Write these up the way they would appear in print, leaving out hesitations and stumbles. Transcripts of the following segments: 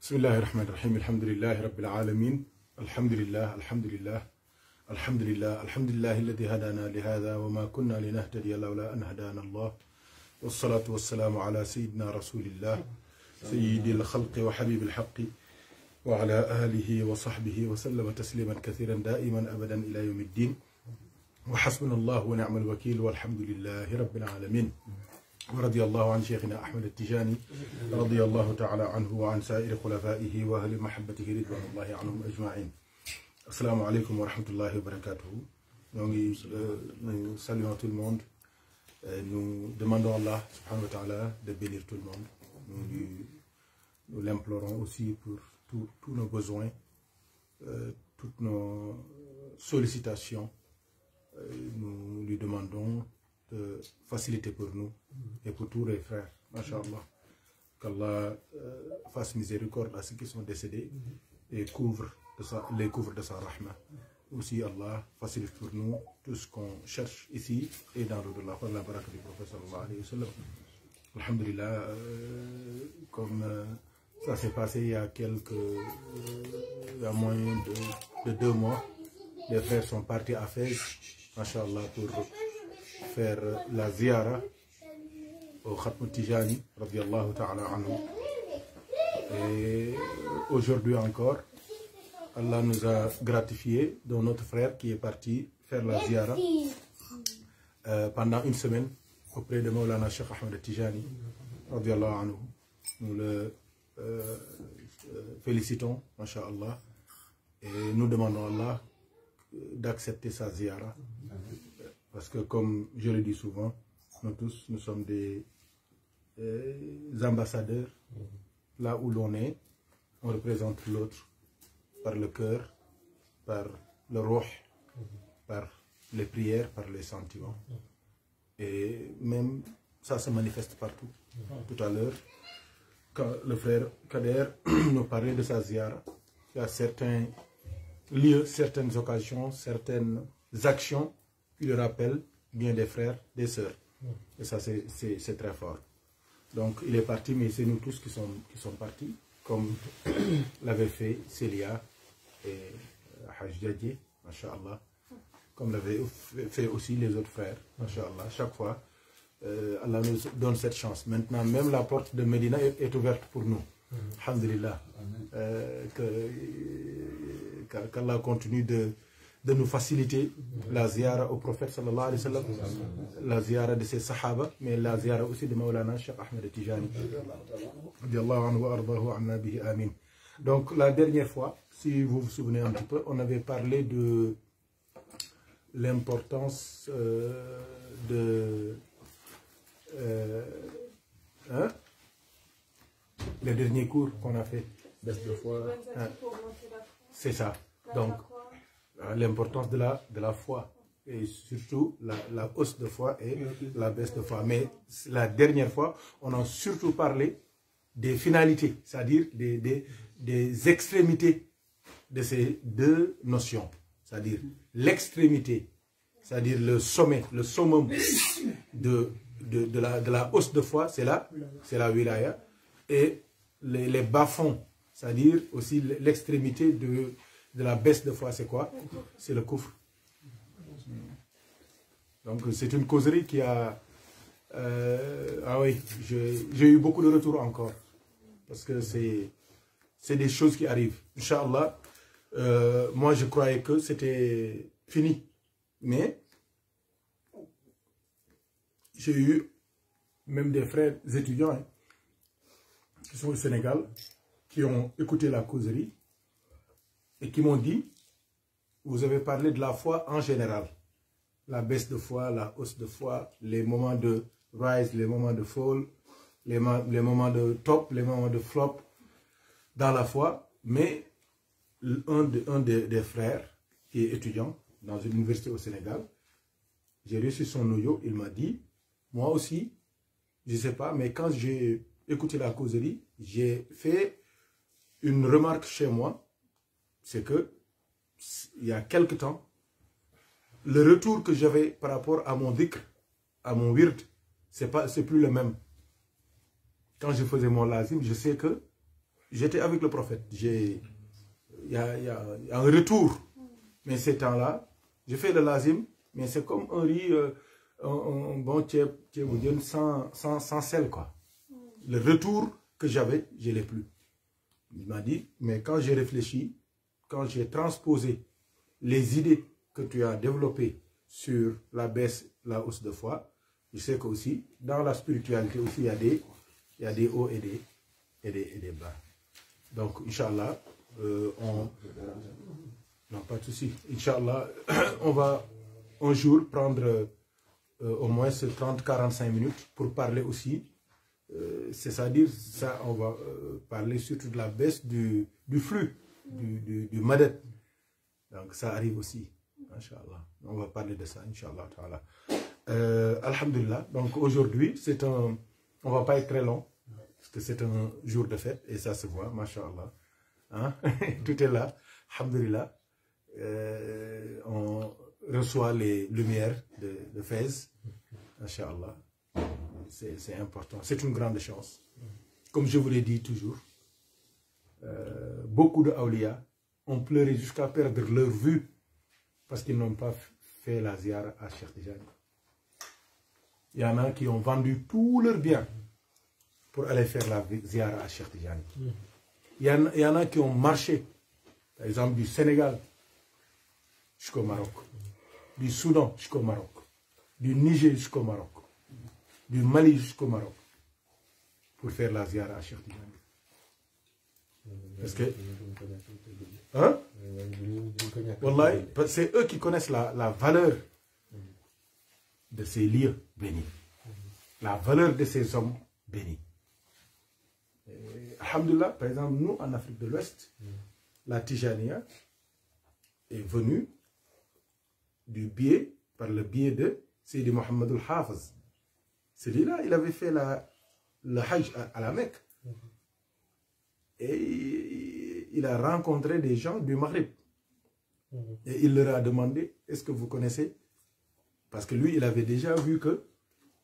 بسم الله الرحمن الرحيم. الحمد لله رب العالمين. الحمد لله الحمد لله الحمد لله الحمد لله الذي هدانا لهذا وما كنا لنهتدي لولا أن هدانا الله، والصلاة والسلام على سيدنا رسول الله سيد الخلق وحبيب الحق وعلى آله وصحبه وسلم تسليما كثيرا دائما أبدا إلى يوم الدين. وحسبنا الله ونعم الوكيل والحمد لله رب العالمين. ورضي الله عن شيخنا أحمد التجاني رضي الله تعالى عنه وعن سائر خلفائه وأهل محبته رضوان الله عنهم أجمعين. السلام عليكم ورحمة الله وبركاته. Nous saluons tout le monde. Nous demandons à Allah subhanahu wa ta'ala de bénir tout le monde. Nous l'implorons aussi pour tous nos besoins, toutes nos sollicitations. Nous lui demandons de faciliter pour nous et pour tous les frères. Masha'Allah. Qu'Allah fasse miséricorde à ceux qui sont décédés et les couvre de sa rahma. Aussi Allah facilite pour nous tout ce qu'on cherche ici et dans l'au-delà. Par la baraka du prophète sallallahu alayhi wa sallam. Alhamdulillah, comme ça s'est passé il y a moins de 2 mois, les frères sont partis à Fès, Masha'Allah, pour faire la ziyara au Khatm Tijani, radiyallahu ta'ala anhu. Et aujourd'hui encore, Allah nous a gratifié de notre frère qui est parti faire la ziyara pendant 1 semaine auprès de Maulana Cheikh Ahmed Tijani, radiyallahu anhu. Nous le félicitons, masha'Allah, et nous demandons à Allah d'accepter sa ziyara. Parce que comme je le dis souvent, nous tous, nous sommes des ambassadeurs. Là où l'on est, on représente l'autre par le cœur, par le ruh, par les prières, par les sentiments. Et même ça se manifeste partout. Tout à l'heure, quand le frère Kader nous parlait de sa ziyara, il y a certains lieux, certaines occasions, certaines actions qui le rappellent bien des frères, des sœurs. Et ça, c'est très fort. Donc, il est parti, mais c'est nous tous qui sont partis, comme l'avaient fait Célia et Hajj Diadji, masha'Allah, comme l'avaient fait aussi les autres frères, masha'Allah. Chaque fois, Allah nous donne cette chance. Maintenant, même la porte de Médina est ouverte pour nous. Alhamdulillah. Qu'Allah continue de nous faciliter la ziyara au prophète sallallahu alayhi wa sallam, la ziyara de ses sahaba, mais la ziyara aussi de Maulana Cheikh Ahmed Tijani. Donc la dernière fois, si vous vous souvenez un petit peu, on avait parlé de l'importance les derniers cours qu'on a fait, baisse de foi, c'est ça. Donc l'importance de la foi et surtout la hausse de foi et la baisse de foi. Mais la dernière fois, on a surtout parlé des finalités, c'est-à-dire des extrémités de ces deux notions. C'est-à-dire l'extrémité, c'est-à-dire le sommet, le summum de la hausse de foi, c'est la wilaya. Et les bas-fonds, c'est-à-dire aussi l'extrémité de la baisse de foi, c'est quoi? C'est le kufr. Donc c'est une causerie qui a... ah oui, j'ai eu beaucoup de retours encore. Parce que c'est des choses qui arrivent. Inch'Allah, moi je croyais que c'était fini. Mais j'ai eu même des frères étudiants qui sont au Sénégal, qui ont écouté la causerie et qui m'ont dit, vous avez parlé de la foi en général. La baisse de foi, la hausse de foi, les moments de rise, les moments de fall, les moments de top, les moments de flop dans la foi. Mais un des frères qui est étudiant dans une université au Sénégal, j'ai reçu son noyau, il m'a dit, moi aussi, je ne sais pas, mais quand j'ai écouté la causerie, j'ai fait une remarque chez moi, c'est que il y a quelque temps, le retour que j'avais par rapport à mon dhikr, à mon wird, c'est plus le même. Quand je faisais mon lazim, je sais que j'étais avec le prophète. Il y a un retour. Mais ces temps-là, je fais le lazim, mais c'est comme un riz, un bon tchèboudien sans sel, quoi. Le retour que j'avais, je ne l'ai plus. Il m'a dit, mais quand j'ai réfléchi, quand j'ai transposé les idées que tu as développées sur la baisse, la hausse de foi, je sais qu'aussi, dans la spiritualité aussi, il y a des hauts et des bas. Donc, Inch'Allah, non, pas de souci. Inch'Allah, on va un jour prendre au moins 30-45 minutes pour parler aussi. C'est-à-dire, ça, on va parler surtout de la baisse du flux, du madet. Donc, ça arrive aussi, Inch'Allah. On va parler de ça, Inch'Allah. Alhamdulillah. Donc, aujourd'hui, on ne va pas être très long, parce que c'est un jour de fête, et ça se voit, Masha'Allah. Hein? Tout est là, Alhamdulillah. On reçoit les lumières de Fès, Inch'Allah. C'est important, c'est une grande chance. Comme je vous l'ai dit toujours, beaucoup de awliya ont pleuré jusqu'à perdre leur vue parce qu'ils n'ont pas fait la ziyara à Cheikh Tijani. Il y en a qui ont vendu tous leurs biens pour aller faire la ziyara à Cheikh Tijani. Il y en a qui ont marché, par exemple du Sénégal jusqu'au Maroc, du Soudan jusqu'au Maroc, du Niger jusqu'au Maroc, du Mali jusqu'au Maroc, pour faire la ziyara à Cheikh Tijani. Est-ce que... Hein? Wallahi, c'est eux qui connaissent la valeur de ces lieux bénis, la valeur de ces hommes bénis. Alhamdulillah, par exemple, nous, en Afrique de l'Ouest, la Tijaniya est venue par le biais de Sidi Mohammed al-Hafiz. Celui-là, il avait fait le Hajj à la Mecque. Et il a rencontré des gens du Maghreb. Et il leur a demandé, est-ce que vous connaissez? Parce que lui, il avait déjà vu que,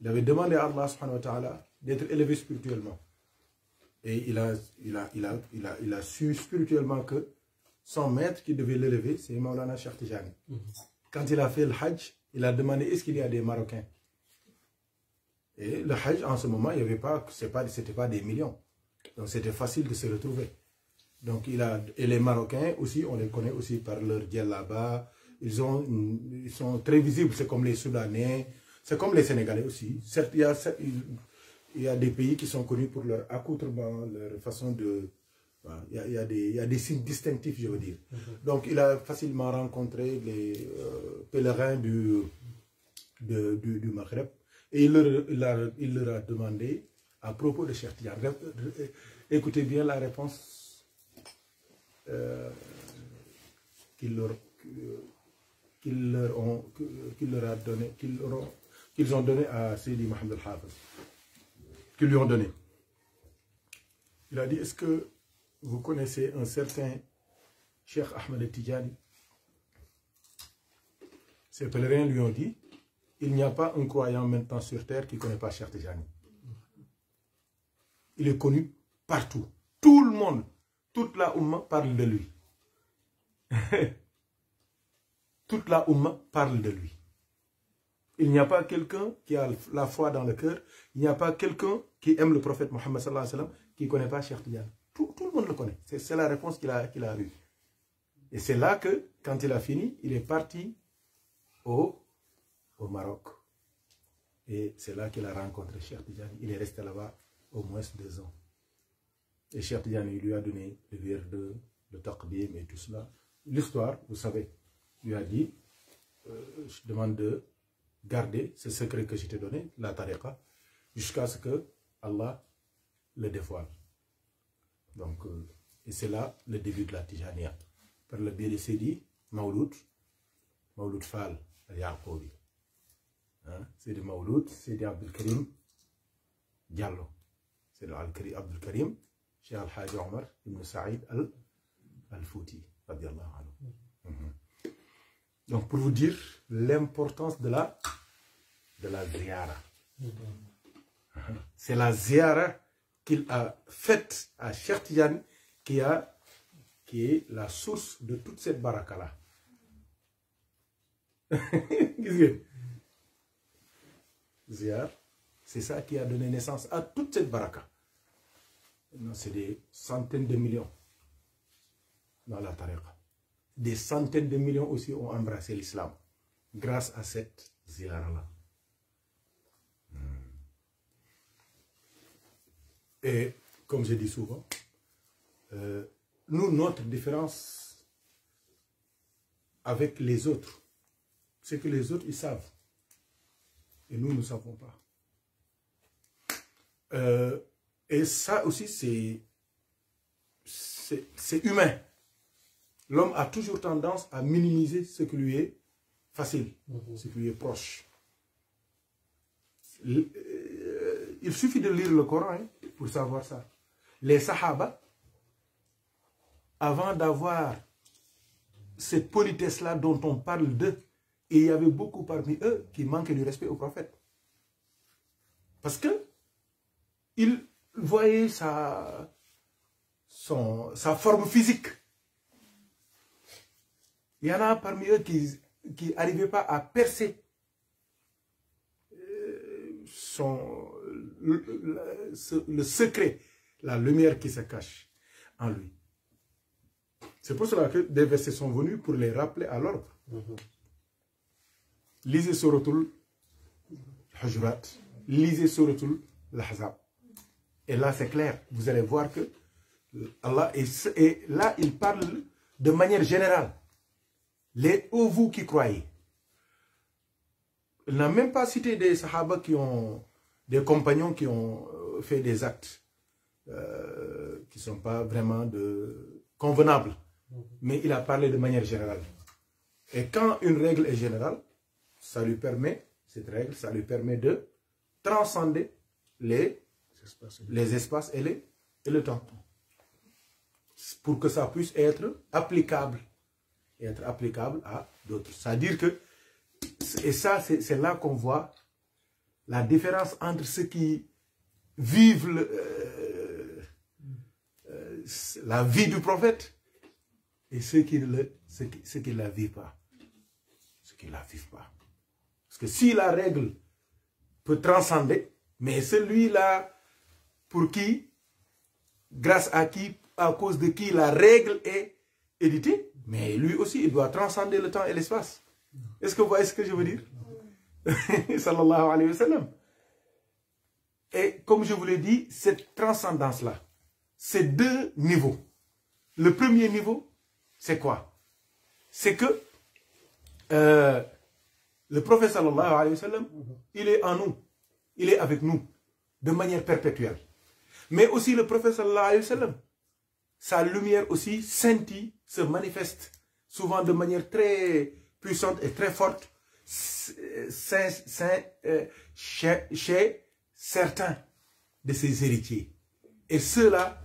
il avait demandé à Allah subhanahu wa ta'ala d'être élevé spirituellement. Et il a su spirituellement que son maître qui devait l'élever, c'est Maulana Cheikh Tijani. Quand il a fait le Hajj, il a demandé, est-ce qu'il y a des Marocains? Et le Hajj, en ce moment, il n'y avait pas, c'était pas des millions. Donc c'était facile de se retrouver. Donc et les Marocains aussi, on les connaît aussi par leur djellaba. Ils sont très visibles, c'est comme les Soudanais, c'est comme les Sénégalais aussi. Certes, il y a des pays qui sont connus pour leur accoutrement, leur façon de... Il y a des signes distinctifs, je veux dire. Donc il a facilement rencontré les pèlerins du Maghreb. Et il leur a demandé, à propos de Cheikh Tijani, écoutez bien la réponse qu'ils ont donnée à Sidi Mohammed al-Hafiz, qu'ils lui ont donné. Il a dit, est-ce que vous connaissez un certain Cheikh Ahmed Tijani? Ces pèlerins lui ont dit, il n'y a pas un croyant maintenant sur terre qui ne connaît pas Cheikh Tijani. Il est connu partout. Tout le monde, toute la Oumma parle de lui. Toute la Oumma parle de lui. Il n'y a pas quelqu'un qui a la foi dans le cœur. Il n'y a pas quelqu'un qui aime le prophète Mohammed sallallahu alayhi wa sallam qui ne connaît pas Cheikh Tijani. Tout le monde le connaît. C'est la réponse qu'il a eue. Et c'est là que, quand il a fini, il est parti au Maroc. Et c'est là qu'il a rencontré Cheikh Tijani. Il est resté là-bas au moins 2 ans. Et Cheikh Tijani lui a donné le verre de taqdim et tout cela. L'histoire, vous savez, lui a dit, je demande de garder ce secret que je t'ai donné, la tariqa, jusqu'à ce que Allah le dévoile. Donc, et c'est là le début de la Tijaniya. Par le biais de Sidi Mawlud Fall al-Yaqoubi. Sidi Mawlud, Sidi Abdul Karim Diallo. Sidi Abdul Karim, Cheikh Al-Hajj Omar ibn Saïd al-Fouti, radiallahu anhu. Donc, pour vous dire l'importance de la ziyara. C'est la ziyara qu'il a faite à Cheikh Tijani qui est la source de toute cette baraka-là. Ziyar, c'est ça qui a donné naissance à toute cette baraka. C'est des centaines de millions dans la tariqa. Des centaines de millions aussi ont embrassé l'islam grâce à cette ziyara-là. Et comme je dis souvent, nous, notre différence avec les autres, c'est que les autres, ils savent. Et nous, nous ne savons pas. Et ça aussi, c'est humain. L'homme a toujours tendance à minimiser ce qui lui est facile, ce qui lui est proche. Il suffit de lire le Coran pour savoir ça. Les Sahaba, avant d'avoir cette politesse-là dont on parle d'eux, et il y avait beaucoup parmi eux qui manquaient du respect au prophète. Parce que ils voyaient sa forme physique. Il y en a parmi eux qui n'arrivaient pas à percer le secret, la lumière qui se cache en lui. C'est pour cela que des versets sont venus pour les rappeler à l'ordre. Lisez Suratul Hujurat, lisez Suratul L'Ahzab. Et là, c'est clair. Vous allez voir que Allah, et là, il parle de manière générale. Vous qui croyez. Il n'a même pas cité des Sahaba qui ont, des compagnons qui ont fait des actes qui ne sont pas vraiment convenables. Mais il a parlé de manière générale. Et quand une règle est générale, ça lui permet, cette règle, ça lui permet de transcender les espaces et le temps. Pour que ça puisse être applicable. Et être applicable à d'autres. C'est-à-dire que, et ça, c'est là qu'on voit la différence entre ceux qui vivent la vie du prophète et ceux qui ne la vivent pas. Ceux qui ne la vivent pas. Parce que si la règle peut transcender, mais celui-là, pour qui, grâce à qui, à cause de qui la règle est éditée, mais lui aussi, il doit transcender le temps et l'espace. Est-ce que vous voyez ce que je veux dire? Sallallahu alayhi wa sallam. Et comme je vous l'ai dit, cette transcendance-là, c'est deux niveaux. Le premier niveau, c'est quoi? C'est que le prophète sallallahu alayhi wa sallam, il est en nous, il est avec nous, de manière perpétuelle. Mais aussi le prophète sallallahu alayhi wa sallam, sa lumière aussi scintille, se manifeste souvent de manière très puissante et très forte chez certains de ses héritiers. Et ceux-là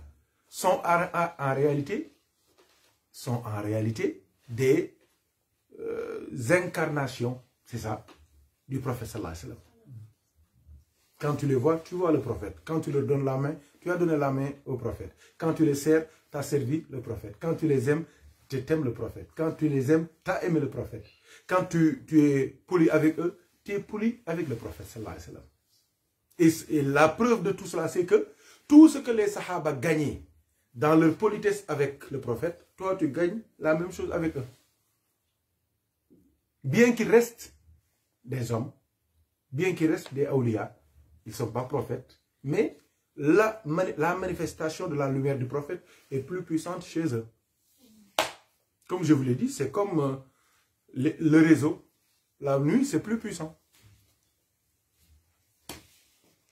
sont en réalité des incarnations, c'est ça, du prophète sallallahu alayhi wa sallam. Quand tu les vois, tu vois le prophète. Quand tu leur donnes la main, tu as donné la main au prophète. Quand tu les sers, tu as servi le prophète. Quand tu les aimes, tu aimes le prophète. Quand tu les aimes, tu as aimé le prophète. Quand tu es poli avec eux, tu es poli avec le prophète sallallahu alayhi wa sallam. Et la preuve de tout cela, c'est que tout ce que les Sahaba gagnaient dans leur politesse avec le prophète, toi tu gagnes la même chose avec eux. Bien qu'ils restent des hommes, bien qu'ils restent des awliya, ils ne sont pas prophètes, mais la manifestation de la lumière du prophète est plus puissante chez eux. Comme je vous l'ai dit, c'est comme le réseau. La nuit, c'est plus puissant.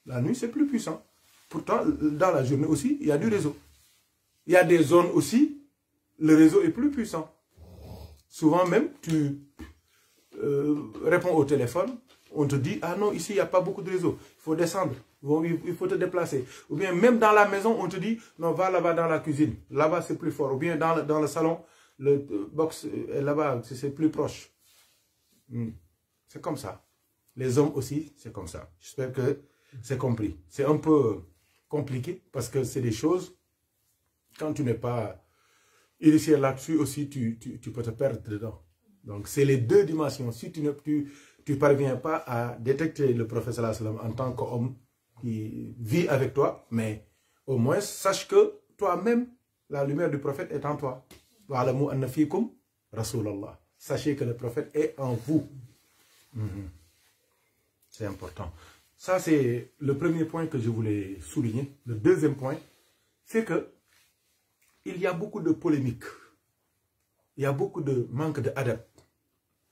La nuit, c'est plus puissant. Pourtant, dans la journée aussi, il y a du réseau. Il y a des zones aussi, le réseau est plus puissant. Souvent même, tu réponds au téléphone, on te dit, ah non, ici, il n'y a pas beaucoup de réseau. Il faut descendre, il faut te déplacer. Ou bien même dans la maison, on te dit, non, va là-bas dans la cuisine. Là-bas, c'est plus fort. Ou bien dans le salon, le box est là-bas, c'est plus proche. C'est comme ça. Les hommes aussi, c'est comme ça. J'espère que c'est compris. C'est un peu compliqué parce que c'est des choses quand tu n'es pas initié là-dessus aussi, tu peux te perdre dedans. Donc, c'est les deux dimensions. Si tu ne parviens pas à détecter le prophète sallallahu alayhi wa sallam en tant qu'homme qui vit avec toi, mais au moins, sache que toi-même, la lumière du prophète est en toi. Wa'alamu anna fikum Rasulallah. Sachez que le prophète est en vous. C'est important. Ça, c'est le premier point que je voulais souligner. Le deuxième point, c'est que il y a beaucoup de polémiques. Il y a beaucoup de manque d'adeptes,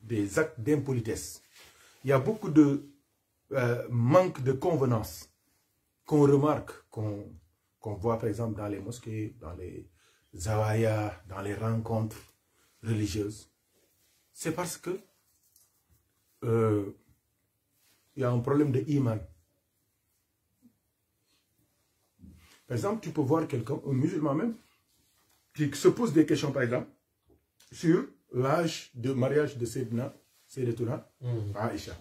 des actes d'impolitesse. Il y a beaucoup de manque de convenance qu'on remarque, qu'on voit par exemple dans les mosquées, dans les zawayas, dans les rencontres religieuses. C'est parce que il y a un problème de iman. Par exemple, tu peux voir quelqu'un, un musulman même, qui se pose des questions, par exemple, sur l'âge de mariage de Sayyidatuna Aïcha.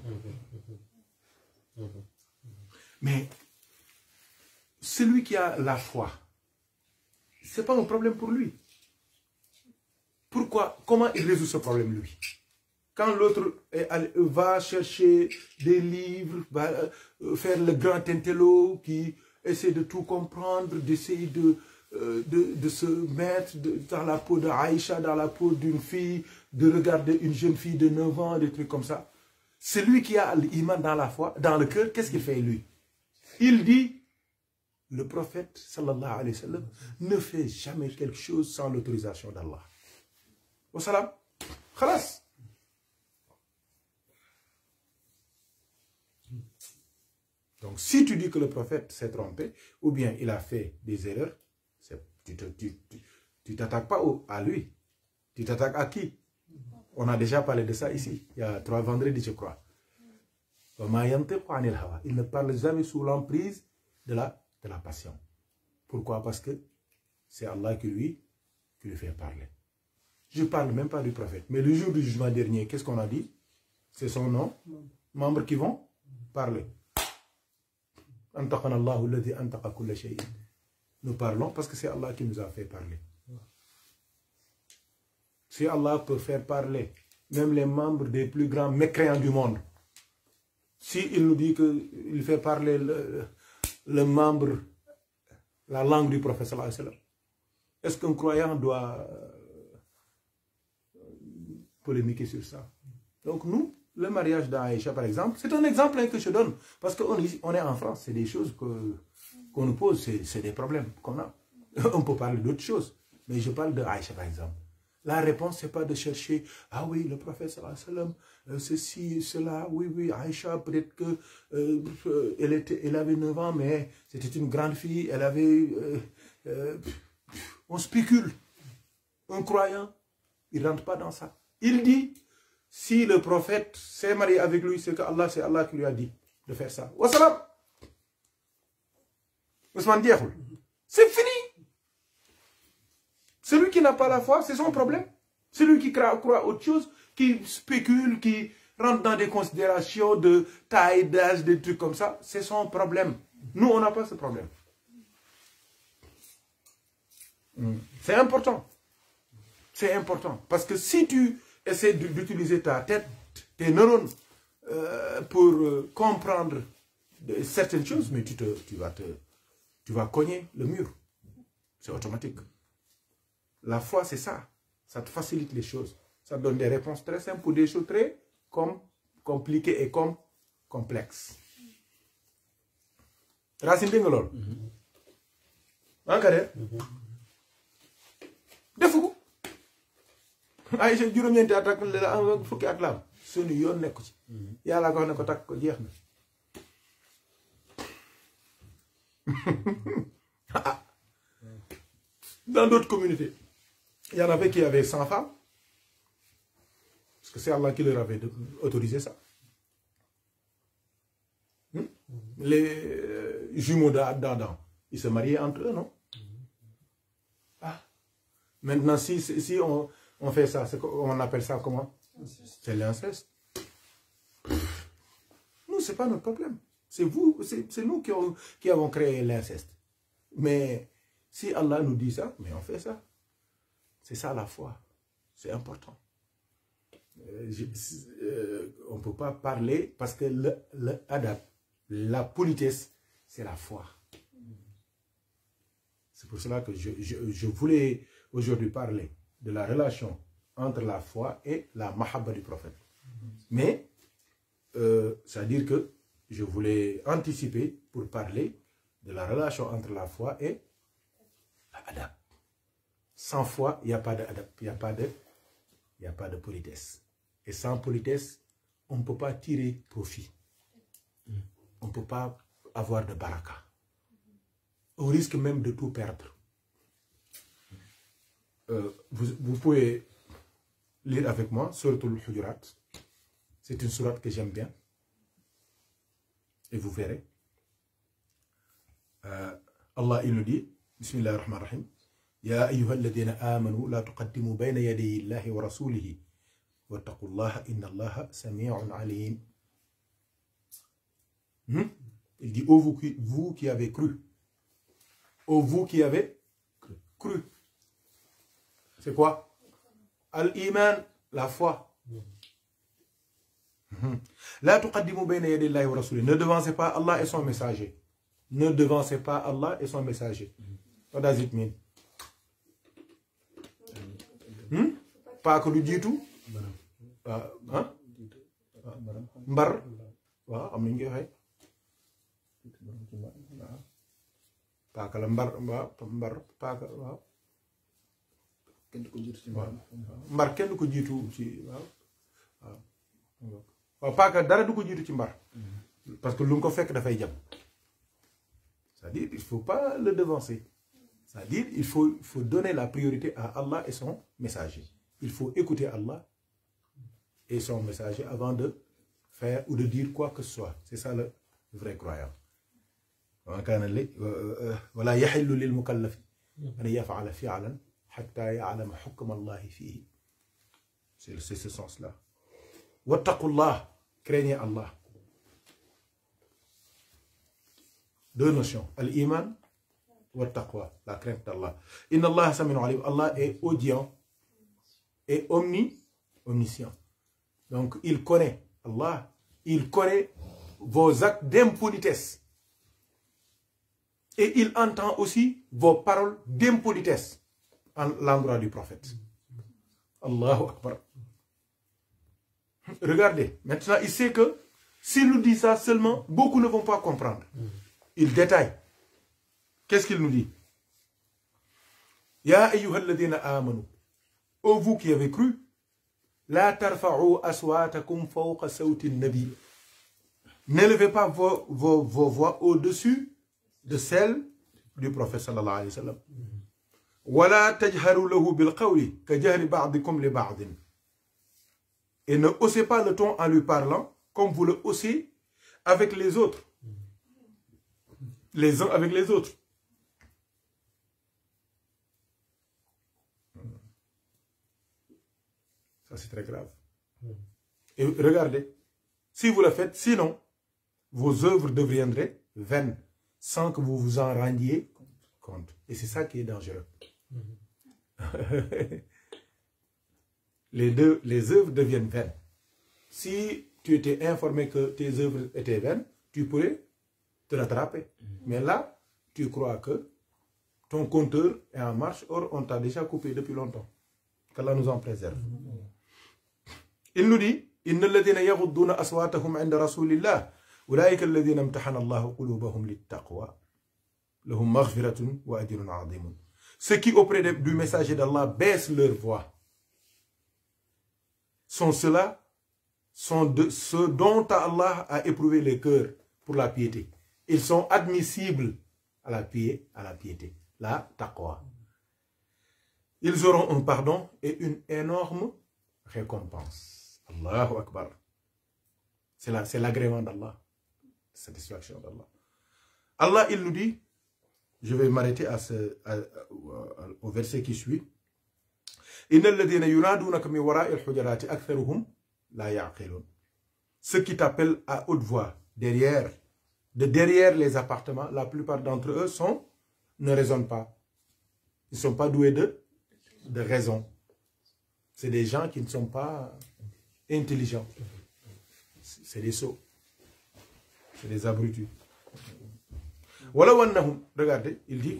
Mais celui qui a la foi, ce n'est pas un problème pour lui. Pourquoi? Comment il résout ce problème, lui? Quand l'autre va chercher des livres, va faire le grand intello qui essaie de tout comprendre, d'essayer de se mettre dans la peau d'Aïcha, dans la peau d'une fille, de regarder une jeune fille de 9 ans, des trucs comme ça. Celui qui a l'iman dans la foi, dans le cœur, qu'est-ce qu'il fait, lui? Il dit, le prophète, sallallahu alayhi wa sallam, ne fait jamais quelque chose sans l'autorisation d'Allah. Wa salam. Khalas. Donc, si tu dis que le prophète s'est trompé, ou bien il a fait des erreurs, tu t'attaques pas à lui. Tu t'attaques à qui? On a déjà parlé de ça ici, il y a 3 vendredis, je crois. Il ne parle jamais sous l'emprise de la passion. Pourquoi? Parce que c'est Allah qui lui fait parler. Je ne parle même pas du prophète. Mais le jour du jugement dernier, qu'est-ce qu'on a dit? C'est son nom, membres qui vont parler. Nous parlons parce que c'est Allah qui nous a fait parler. Si Allah peut faire parler même les membres des plus grands mécréants du monde, si il nous dit qu'il fait parler le membre, la langue du prophète sallallahu alayhi wa sallam, est-ce qu'un croyant doit polémiquer sur ça? Donc nous, le mariage d'Aïcha par exemple, c'est un exemple que je donne, parce qu'on est en France, c'est des choses qu'on nous pose, c'est des problèmes qu'on a. On peut parler d'autres choses, mais je parle d'Aïcha par exemple. La réponse, ce n'est pas de chercher, ah oui, le prophète sallallahu alayhi wa sallam, ceci, cela, oui, Aïcha, peut-être qu'elle avait 9 ans, mais c'était une grande fille, elle avait... on spécule. Un croyant, il ne rentre pas dans ça. Il dit, si le prophète s'est marié avec lui, c'est Allah qui lui a dit de faire ça. Wassalam. Ousmane Diakhou. C'est fini. Celui qui n'a pas la foi, c'est son problème. Celui qui croit autre chose, qui spécule, qui rentre dans des considérations de taille, d'âge, des trucs comme ça, c'est son problème. Nous, on n'a pas ce problème. C'est important. C'est important. Parce que si tu essaies d'utiliser ta tête, tes neurones, pour comprendre certaines choses, mais tu vas cogner le mur. C'est automatique. La foi, c'est ça. Ça te facilite les choses. Ça te donne des réponses très simples pour des choses très compliquées et complexes. Racine Dingolol. Encore. Defugo. Aïcha juróom-ñeenti at ak fukki at la am sunu yoon nekku ci. Yàlla ko wax ne ko takk ko jeex na. Dans d'autres communautés, il y en avait qui avaient 100 femmes. Parce que c'est Allah qui leur avait autorisé ça. Les jumeaux d'Adam, ils se mariaient entre eux, non? Ah. Maintenant, si on fait ça, on appelle ça comment? C'est l'inceste. Nous, ce n'est pas notre problème. C'est vous, c'est nous qui avons créé l'inceste. Mais Si Allah nous dit ça, mais on fait ça. C'est ça la foi. C'est important. On ne peut pas parler parce que le adab, la politesse, c'est la foi. C'est pour cela que je voulais aujourd'hui parler de la relation entre la foi et la mahabba du prophète. Mais, c'est-à-dire que je voulais anticiper pour parler de la relation entre la foi et l'adab. Sans foi, il n'y a pas d'adab, il n'y a pas de politesse. Et sans politesse, on ne peut pas tirer profit. On ne peut pas avoir de baraka. On risque même de tout perdre. Vous pouvez lire avec moi Suratul Hujurat. C'est une sourate que j'aime bien. Et vous verrez. Allah il nous dit, Bismillah ar-Rahman ar-Rahim, Ya ayyuhal ladhina amanu la tuqaddimu bayna yadayi Allahi wa rasulihi wattaqullaha inna Allaha sami'un alim. Il dit, ô vous qui avez cru. Ô vous qui avez cru. C'est quoi? Al-Iman, la foi. La tuqaddimu bayna yadi Allahi wa rasulihi. Ne devancez pas Allah et son messager. Ne devancez pas Allah et son messager. What does it mean? Pas que lu jiitu. Mbar. Waaw am nañu koy waxee. Paaka la mbar paaka waaw. Kenn du ko jiitu ci mbar. Mbar kenn du ko jiitu ci waaw. Waaw paaka dara du ko jiitu ci mbar. Parce que lu nga ko fekk dafay jam. C'est-à-dire il ne faut pas le devancer. C'est-à-dire il faut donner la priorité à Allah et son messager. Il faut écouter Allah et son messager avant de faire ou de dire quoi que ce soit. C'est ça le vrai croyant. ولا يحل للمكلف أن يفعل فعلا حتى يعلم حكم الله فيه. C'est ce sens-là. Wattaqullah, craignez Allah. Deux notions. Al-Iman, Wattaqwa, la crainte d'Allah. Inna Allah sami'un alim. Allah est audient et omniscient. Donc il connaît, Allah, il connaît vos actes d'impolitesse. Et il entend aussi vos paroles d'impolitesse en l'endroit du prophète. Allahu Akbar. Regardez, maintenant il sait que s'il nous dit ça seulement, beaucoup ne vont pas comprendre. Il détaille. Qu'est-ce qu'il nous dit? Ya ayyuhal ladhina amanu. Ô vous qui avez cru, la tarfa'u aswatakum fawqa sawti nabi. N'élevez pas vos voix au-dessus de celle du prophète sallallahu alayhi wa sallam. Wala tajharu lahu bil qawli ka jahri ba'dikum li ba'din. Et ne haussez pas le ton en lui parlant comme vous le haussez avec les autres. Les uns avec les autres. Ça c'est très grave. Et regardez, si vous le faites, sinon, vos œuvres deviendraient vaines, sans que vous vous en rendiez compte. Et c'est ça qui est dangereux. Les œuvres deviennent vaines. Si tu étais informé que tes œuvres étaient vaines, tu pourrais te rattraper. Mais là, tu crois que ton compteur est en marche, or on t'a déjà coupé depuis longtemps. Qu'Allah nous en préserve. Il nous dit, Inna alladhina yaghudduna aswatahum 'inda rasulillah, ulaika alladhina imtahana Allahu qulubahum lit-taqwa, lahum maghfiratun wa ajrun 'azimun. Ceux qui auprès du messager d'Allah baissent leur voix sont ceux-là, sont ceux dont Allah a éprouvé les cœurs pour la piété. Ils sont admissibles à la piété, la taqwa. Ils auront un pardon et une énorme récompense. Allahu Akbar. C'est l'agrément d'Allah, satisfaction d'Allah. Allah, il nous dit, je vais m'arrêter au verset qui suit. Innal ladhina yunadunaka min wara'i al-hujurati aktharuhum la ya'qilun. Ceux qui t'appellent à haute voix derrière les appartements, la plupart d'entre eux ne raisonnent pas. Ils ne sont pas doués de raison. C'est des gens qui ne sont pas intelligents. C'est des sots. C'est des abrutis. Regardez, il dit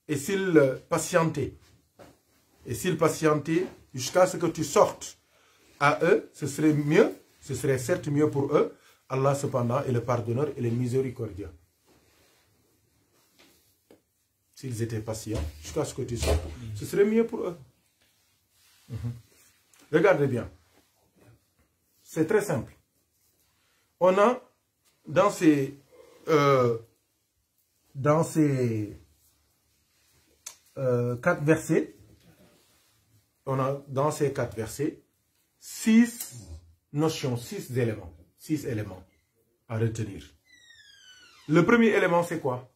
et s'ils patientaient, jusqu'à ce que tu sortes à eux, ce serait mieux, ce serait certes mieux pour eux. Allah cependant est le pardonneur et le miséricordieux. S'ils étaient patients jusqu'à ce que tu sortes, ce serait mieux pour eux. Regardez bien. C'est très simple. On a dans ces 4 versets, on a dans ces 4 versets 6 notions, 6 éléments à retenir. Le premier élément, c'est quoi?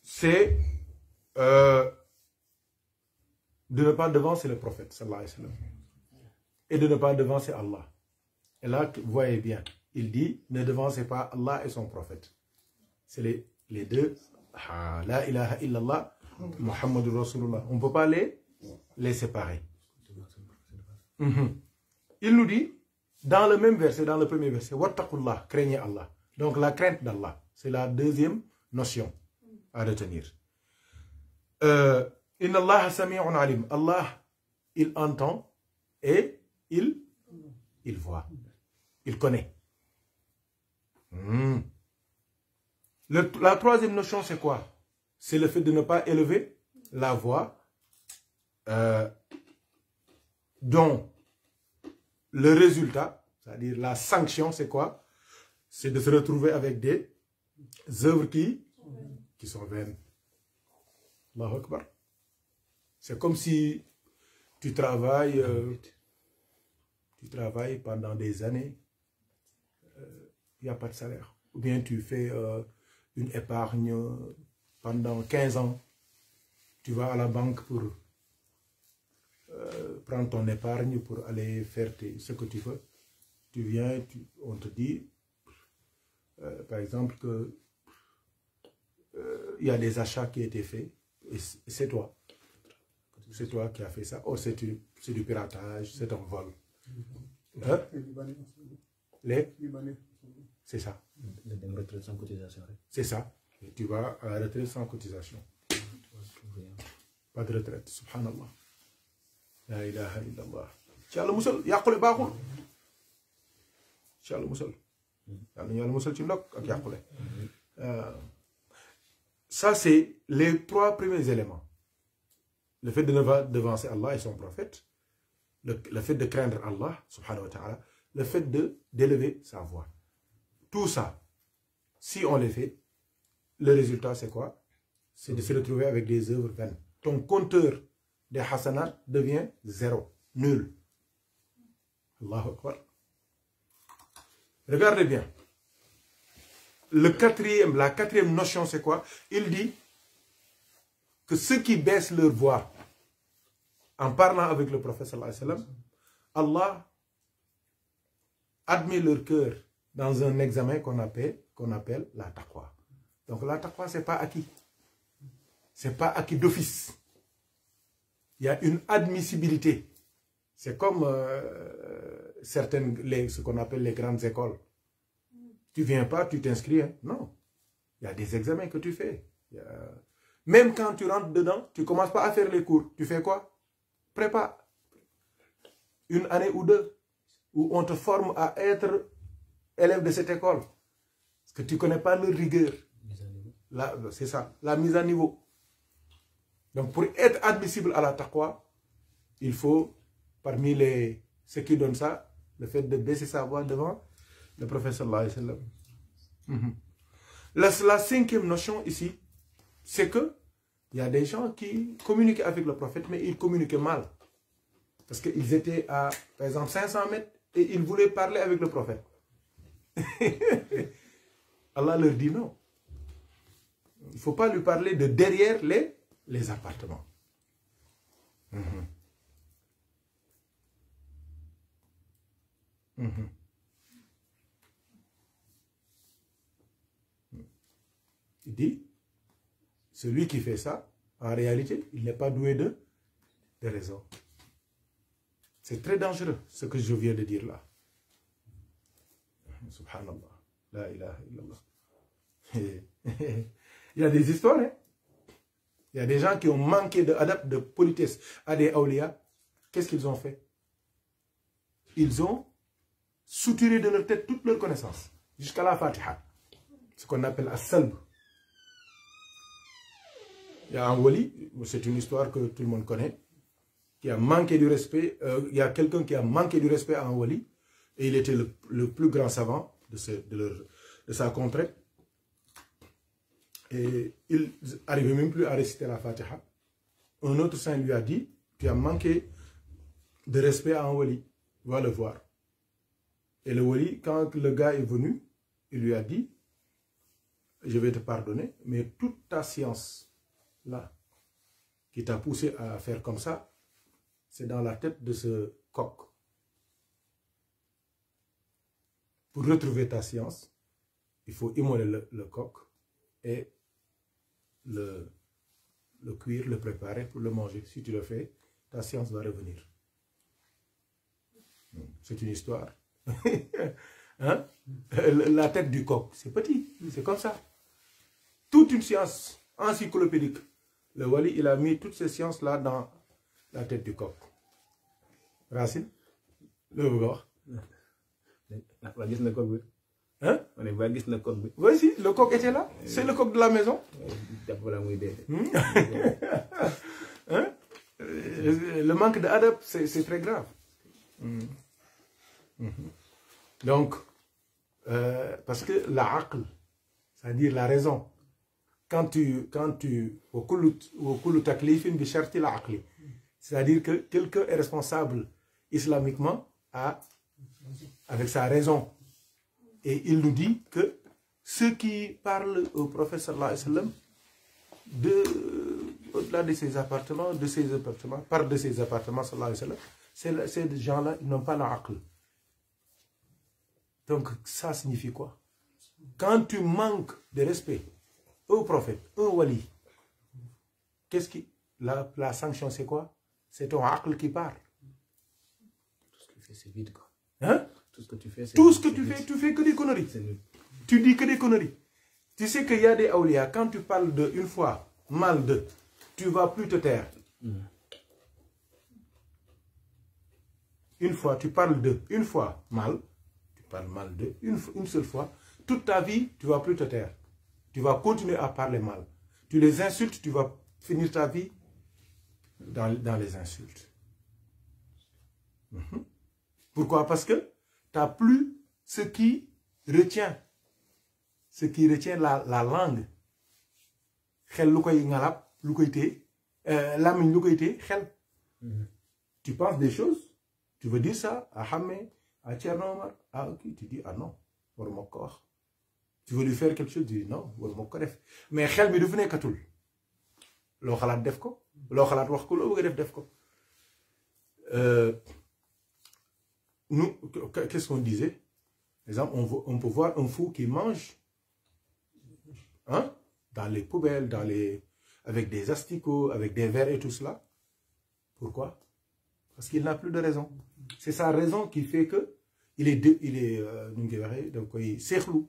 C'est de ne pas devancer le prophète, sallallahu alayhi wa sallam, et de ne pas devancer Allah. Et là, vous voyez bien, il dit, ne devancez pas Allah et son prophète. C'est les deux. La ilaha illallah, Muhammadur Rasulullah. On ne peut pas les séparer. Il nous dit, dans le même verset, dans le premier verset, Wattaqullah, craignez Allah. Donc la crainte d'Allah, c'est la deuxième notion à retenir. Inna Allah sami'un alim. Allah, il entend et il voit. Il connaît. La troisième notion, c'est quoi? C'est le fait de ne pas élever la voix, dont le résultat, c'est-à-dire la sanction, c'est quoi? C'est de se retrouver avec des œuvres qui sont vaines. Allahu Akbar. C'est comme si tu travailles pendant des années, il n'y a pas de salaire. Ou bien tu fais une épargne pendant 15 ans. Tu vas à la banque pour prendre ton épargne pour aller faire ce que tu veux. Tu viens, on te dit, par exemple, que il y a des achats qui ont été faits, et c'est toi. C'est toi qui as fait ça. Oh, c'est du piratage, c'est un vol. Hein? Les Libanais. C'est ça. Une retraite sans cotisation. C'est ça. Et tu vas à la retraite sans cotisation. Pas de retraite, subhanallah. La ilaha illallah. Inch'Allah musal, yaqule baaxul. Inch'Allah musal. Yàlla musal ci ndok ak yaqule. Ça, c'est les 3 premiers éléments. Le fait de ne pas devancer Allah et son prophète, le fait de craindre Allah, subhanahu wa ta'ala, le fait d'élever sa voix. Tout ça, si on les fait, le résultat c'est quoi? C'est de se retrouver avec des œuvres vaines. Ton compteur des hasanat devient 0, nul. Allahu Akbar. Regardez bien. La quatrième notion c'est quoi? Il dit que ceux qui baissent leur voix en parlant avec le prophète sallallahu alayhi wa sallam, Allah admet leur cœur dans un examen qu'on appelle la taqwa. Donc la taqwa, ce n'est pas acquis. Ce n'est pas acquis d'office. Il y a une admissibilité. C'est comme ce qu'on appelle les grandes écoles. Tu ne viens pas, tu t'inscris. Hein? Non. Il y a des examens que tu fais. Même quand tu rentres dedans, tu ne commences pas à faire les cours. Tu fais quoi? Prépare. Une année ou 2, où on te forme à être élève de cette école. Parce que tu ne connais pas leur rigueur. C'est ça, la mise à niveau. Donc pour être admissible à la taqwa, il faut, parmi ceux qui donnent ça, le fait de baisser sa voix devant le prophète sallallahu alayhi wa sallam. La 5e notion ici, c'est que il y a des gens qui communiquaient avec le prophète, mais ils communiquaient mal. Parce qu'ils étaient à, par exemple, 500 mètres et ils voulaient parler avec le prophète. Allah leur dit non. Il ne faut pas lui parler de derrière les appartements. Il dit, celui qui fait ça, en réalité, il n'est pas doué de raison. C'est très dangereux, ce que je viens de dire là. Subhanallah. La ilaha illallah. Il y a des histoires, hein? Il y a des gens qui ont manqué de politesse à des awliya. Qu'est-ce qu'ils ont fait? Ils ont souturé de leur tête toute leur connaissance, jusqu'à la Fatiha. Ce qu'on appelle as-salb. Il y a un wali, c'est une histoire que tout le monde connaît, qui a manqué du respect. Il y a quelqu'un qui a manqué du respect à un wali, et il était le plus grand savant de sa contrée. Et il n'arrivait même plus à réciter la Fatiha. Un autre saint lui a dit, tu as manqué de respect à un wali, va le voir. Et le wali, quand le gars est venu, il lui a dit, je vais te pardonner, mais toute ta science, là, qui t'a poussé à faire comme ça, c'est dans la tête de ce coq. Pour retrouver ta science, il faut immoler le coq et le cuire, le préparer pour le manger. Si tu le fais, ta science va revenir. C'est une histoire. Hein? La tête du coq, c'est petit, c'est comme ça. Toute une science encyclopédique. Le wali, il a mis toutes ces sciences-là dans la tête du coq. Racine, le voir. Hein? Voici, le coq était là. C'est le coq de la maison. Hein? Le manque d'adab, c'est très grave. Donc, parce que la aql, c'est-à-dire la raison, c'est-à-dire que quelqu'un est responsable islamiquement avec sa raison. Et il nous dit que ceux qui parlent au prophète sallallahu alayhi wa sallam au-delà de ses appartements, parlent de ses appartements sallallahu alayhi wa sallam, ces gens-là, ils n'ont pas la aql. Donc ça signifie quoi? Quand tu manques de respect au prophète, un wali, qu'est-ce qui... La sanction c'est quoi? C'est ton aql qui part. Tout ce que tu fais c'est vide quoi. Hein? Tout ce que tu fais c'est tout ce que tu fais, tu fais que des conneries. Tu dis que des conneries. Tu sais qu'il y a des awliya, quand tu parles de une fois, mal de, tu ne vas plus te taire. Une fois, tu parles de, une fois, mal, tu parles mal de, une seule fois, toute ta vie, tu ne vas plus te taire. Tu vas continuer à parler mal. Tu les insultes, tu vas finir ta vie dans les insultes. Pourquoi? Parce que tu n'as plus ce qui retient la langue. Tu penses des choses, tu veux dire ça à Hamé, à Tchernomar, à qui? Tu dis ah non, tu veux lui faire quelque chose, tu dis non, mais xel mi du fi nekkatul loo xalaat def ko loo xalaat wax ko loo bëgg def ko. Nous, qu'est-ce qu'on disait? Par exemple, on peut voir un fou qui mange hein, dans les poubelles, avec des asticots, avec des verres et tout cela. Pourquoi? Parce qu'il n'a plus de raison. C'est sa raison qui fait que il est seexlu.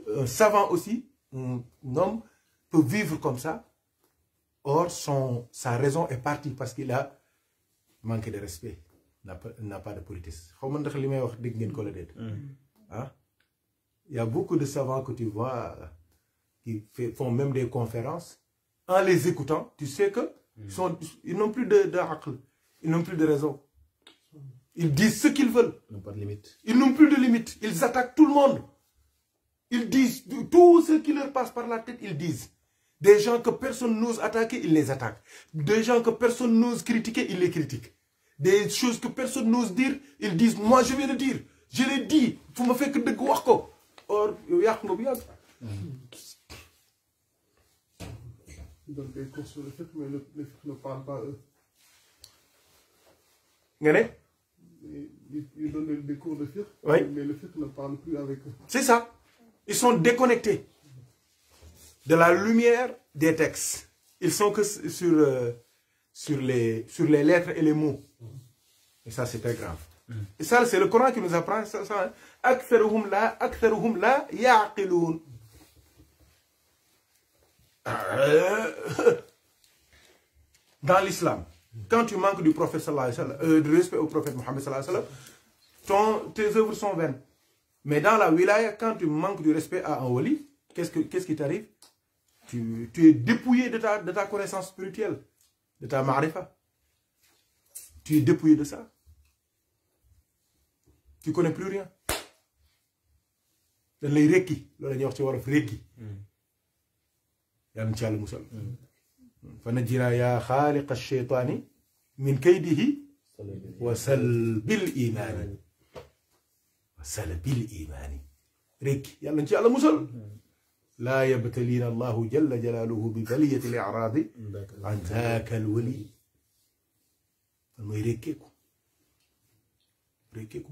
Un savant aussi, un homme peut vivre comme ça. Or, sa raison est partie parce qu'il a manqué de respect. N'a pas de politesse. Il y a beaucoup de savants que tu vois qui font même des conférences. En les écoutant, tu sais que ils n'ont plus de aql, ils n'ont plus de raison. Ils disent ce qu'ils veulent. Ils n'ont pas de limite. Ils n'ont plus de limite. Ils attaquent tout le monde. Ils disent tout ce qui leur passe par la tête, ils disent. Des gens que personne n'ose attaquer, ils les attaquent. Des gens que personne n'ose critiquer, ils les critiquent. Des choses que personne n'ose dire, ils disent, moi je vais le dire. Je l'ai dit. Il faut me faire que de quoi. Or, il y a donc ils construisent le fait, mais les ne parlent pas eux. Ngane? Ils donnent des cours de fiqh, Oui. mais le fiqh ne parle plus avec eux. C'est ça. Ils sont déconnectés de la lumière des textes. Ils sont que sur les lettres et les mots. Et ça, c'est très grave. Et ça, c'est le Coran qui nous apprend ça. Aktharuhum la ya'qilun. Dans l'islam, quand tu manques du prophète sallallahu alayhi wa sallam, de respect au prophète Mohammed sallallahu alayhi wa sallam, tes œuvres sont vaines. Mais dans la wilaya, quand tu manques du respect à un wali, qu'est-ce qui t'arrive? Tu es dépouillé de ta connaissance spirituelle, de ta marifa. Tu es dépouillé de ça. Tu ne connais plus rien. dañ lay rekki loolu la ñuy wax ci wolof rekki yàlla na ci yàlla musal fa najjinaa yaa xaaliqa sheytaani min kaydihi wa salbil imaani rekki yàlla na ci yàlla musal laa yabtaliina allahu jalla jalaaluhu bi baliyati l-i'raadi an zaaka al-wali man mooy rekkeeku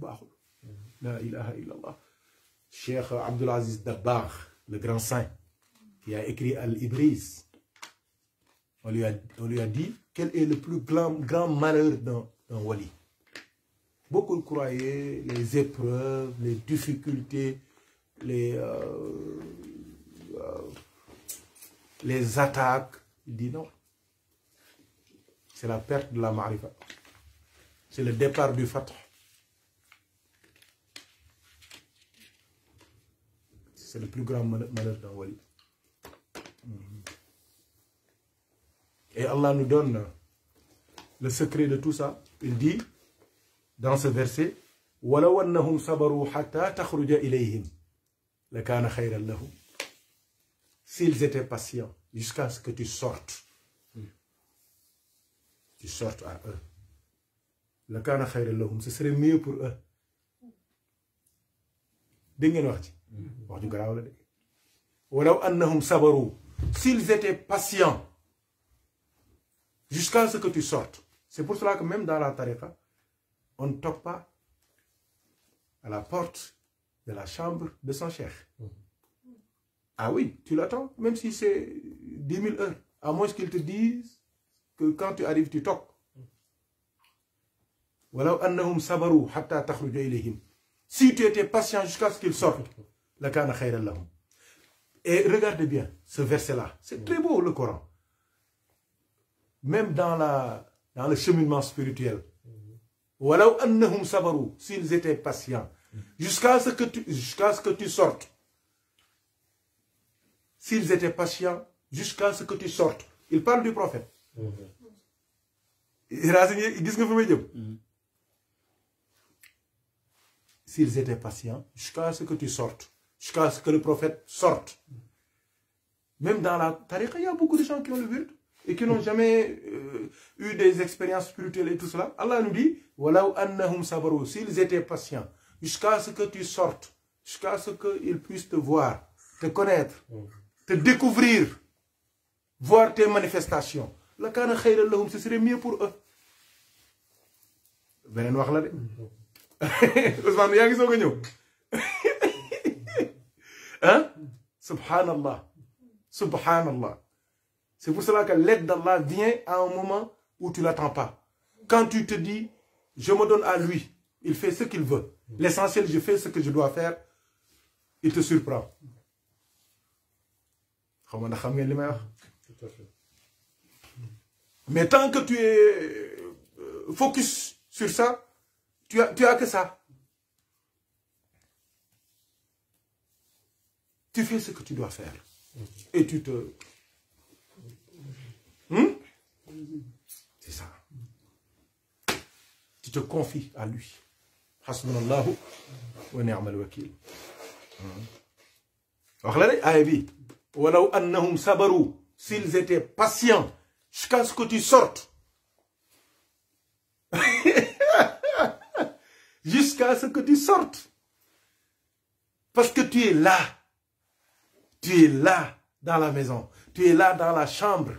baaxul laa ilaha illa allah. Cheikh Abdul Aziz Dabakh, le grand saint, qui a écrit Al-Ibriz, on lui a dit quel est le plus grand malheur d'un wali. Beaucoup croyaient les épreuves, les difficultés, les attaques. Il dit non. C'est la perte de la marifa. C'est le départ du fath. C'est le plus grand malheur d'un wali. Et Allah nous donne le secret de tout ça. Il dit dans ce verset وَلَوْ أَنَّهُمْ صَبَرُوا حَتَّى تَخْرُجَ إِلَيْهِمْ لَكَانَ خَيْرًا لَهُمْ. S'ils étaient patients jusqu'à ce que tu sortes à eux, لَكَانَ خَيْرًا لَهُمْ, ce serait mieux pour eux. Dégg ngeen wax ci wax ju garaaw la de walaw annahum sabaru, s'ils étaient patients jusqu'à ce que tu sortes. C'est pour cela que même dans la tariqa, on ne toque pas à la porte de la chambre de son cheikh. Ah oui, tu l'attends, même si c'est 10 000 heures, à moins qu'ils te disent que quand tu arrives, tu toques. walaw annahum sabaru hatta takhruja ilayhim. Si tu étais patient jusqu'à ce qu'ils sortent, la kana khayran lahum. Et regardez bien ce verset-là. C'est très beau, le Coran. Même dans le cheminement spirituel. Walaw annahum sabaru, s'ils étaient patients, jusqu'à ce que tu sortes. S'ils étaient patients, jusqu'à ce que tu sortes. Il parle du prophète. S'ils étaient patients, jusqu'à ce que tu sortes, jusqu'à ce que le prophète sorte. Même dans la tariqa, il y a beaucoup de gens qui ont le wird et qui n'ont jamais eu des expériences spirituelles et tout cela. Allah nous dit, Walaw annahum sabaru, s'ils étaient patients, jusqu'à ce que tu sortes, jusqu'à ce qu'ils puissent te voir, te connaître, te découvrir, voir tes manifestations. La kana khayran lahum, ce serait mieux pour eux. Benen wax la de. Ousmane yaa ngi soog a ñëw hein? Subhanallah, subhanallah. C'est pour cela que l'aide d'Allah vient à un moment où tu ne l'attends pas. Quand tu te dis je me donne à lui, il fait ce qu'il veut, l'essentiel, je fais ce que je dois faire, il te surprend. Mais tant que tu es focus sur ça, tu as que ça. Tu fais ce que tu dois faire. Et tu te... C'est ça. Tu te confies à lui. Hasbunallahu wa ni'mal wakil. Walaw annahum sabaru, s'ils étaient patients jusqu'à ce que tu sortes. Jusqu'à ce que tu sortes. Parce que tu es là. Tu es là dans la maison. Tu es là dans la chambre.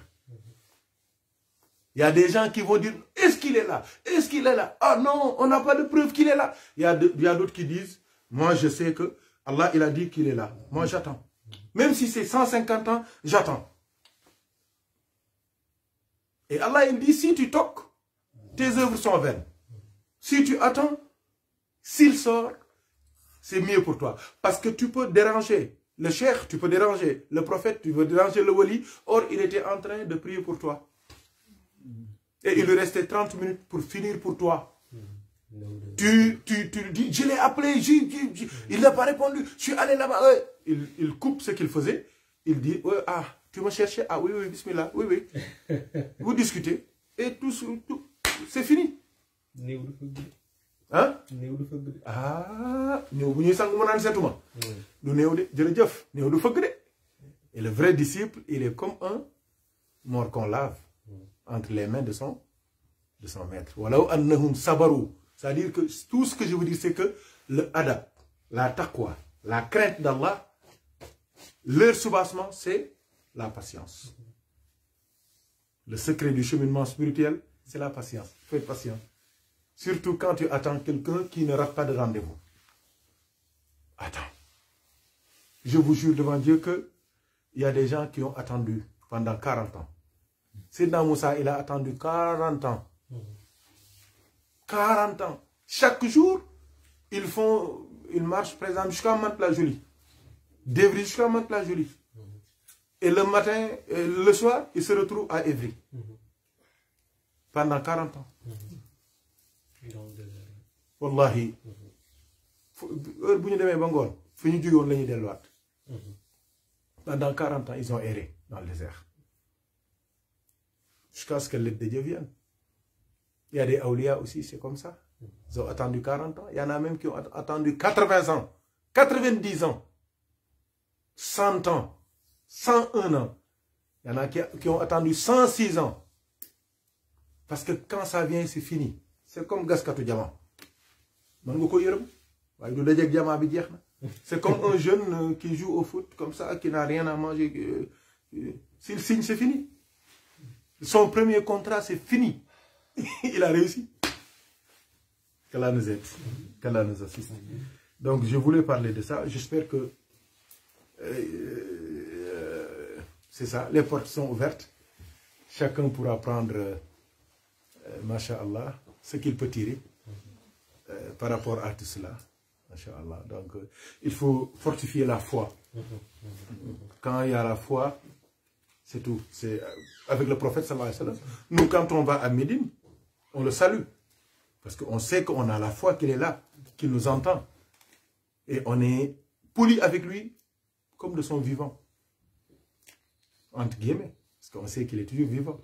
Il y a des gens qui vont dire, est-ce qu'il est là? Est-ce qu'il est là? Ah non, on n'a pas de preuve qu'il est là. Il y a d'autres qui disent, moi je sais que Allah il a dit qu'il est là. Moi j'attends. Même si c'est 150 ans, j'attends. Et Allah il dit, si tu toques, tes œuvres sont vaines. Si tu attends, s'il sort, c'est mieux pour toi. Parce que tu peux déranger le cheikh, tu peux déranger le prophète, tu peux déranger le wali. Or, il était en train de prier pour toi. Et il lui restait 30 minutes pour finir pour toi. Tu dis, je l'ai appelé, il n'a pas répondu, je suis allé là-bas. Il coupe ce qu'il faisait. Il dit, ah, tu m'as cherché? Ah oui, oui, bismillah, oui, oui. Vous discutez. Et tout c'est fini. Hein? Ah, et le vrai disciple, il est comme un mort qu'on lave entre les mains de son maître. C'est-à-dire que tout ce que je veux dire, c'est que le adab, la taqwa, la crainte d'Allah, leur soubassement, c'est la patience. Le secret du cheminement spirituel, c'est la patience. Il faut être patient. Surtout quand tu attends quelqu'un qui ne rate pas de rendez-vous. Attends. Je vous jure devant Dieu qu'il y a des gens qui ont attendu pendant 40 ans. Sidna Moussa, il a attendu 40 ans. 40 ans. Chaque jour, ils marchent, par exemple, jusqu'à Mantes-la-Jolie. D'Evry jusqu'à Mantes-la-Jolie. Et le matin, le soir, ils se retrouvent à Evry. Pendant 40 ans. Wallahi. Pendant 40 ans, ils ont erré dans le désert. Jusqu'à ce que l'aide de Dieu vienne. Il y a des awliya aussi, c'est comme ça. Ils ont attendu 40 ans. Il y en a même qui ont attendu 80 ans, 90 ans, 100 ans, 101 ans. Il y en a qui ont attendu 106 ans. Parce que quand ça vient, c'est fini. C'est comme Gaskatou Diama. C'est comme un jeune qui joue au foot comme ça, qui n'a rien à manger. S'il signe, c'est fini. Son premier contrat, c'est fini. Il a réussi. Qu'Allah nous aide. Qu'Allah nous assiste. Donc, je voulais parler de ça. J'espère que c'est ça. Les portes sont ouvertes. Chacun pourra prendre, masha'Allah, ce qu'il peut tirer par rapport à tout cela. Masha'Allah. Donc, il faut fortifier la foi. Quand il y a la foi, c'est tout. C'est avec le prophète sallallahu alayhi wa sallam. Nous, quand on va à Médine, on le salue. Parce qu'on sait qu'on a la foi qu'il est là, qu'il nous entend. Et on est poli avec lui comme de son vivant. Entre guillemets. Parce qu'on sait qu'il est toujours vivant.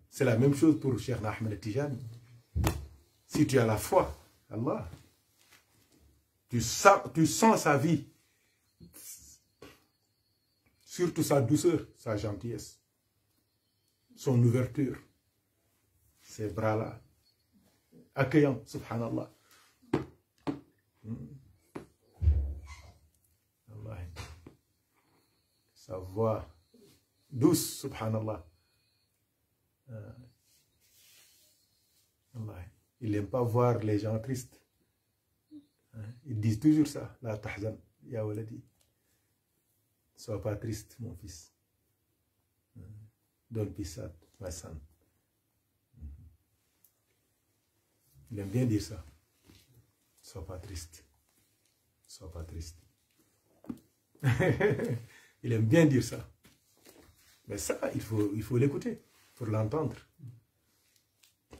C'est la même chose pour Cheikh Ahmed Tijani. Si tu as la foi, Allah, tu sens sa vie. Surtout sa douceur, sa gentillesse, son ouverture, ses bras-là, accueillant, subhanallah. Sa voix douce, subhanallah. Il n'aime pas voir les gens tristes. Ils disent toujours ça, la tahzan, ya waladi. Sois pas triste, mon fils. Don't be sad, my son. Il aime bien dire ça. Sois pas triste. Sois pas triste. Il aime bien dire ça. Mais ça, il faut l'écouter, pour l'entendre.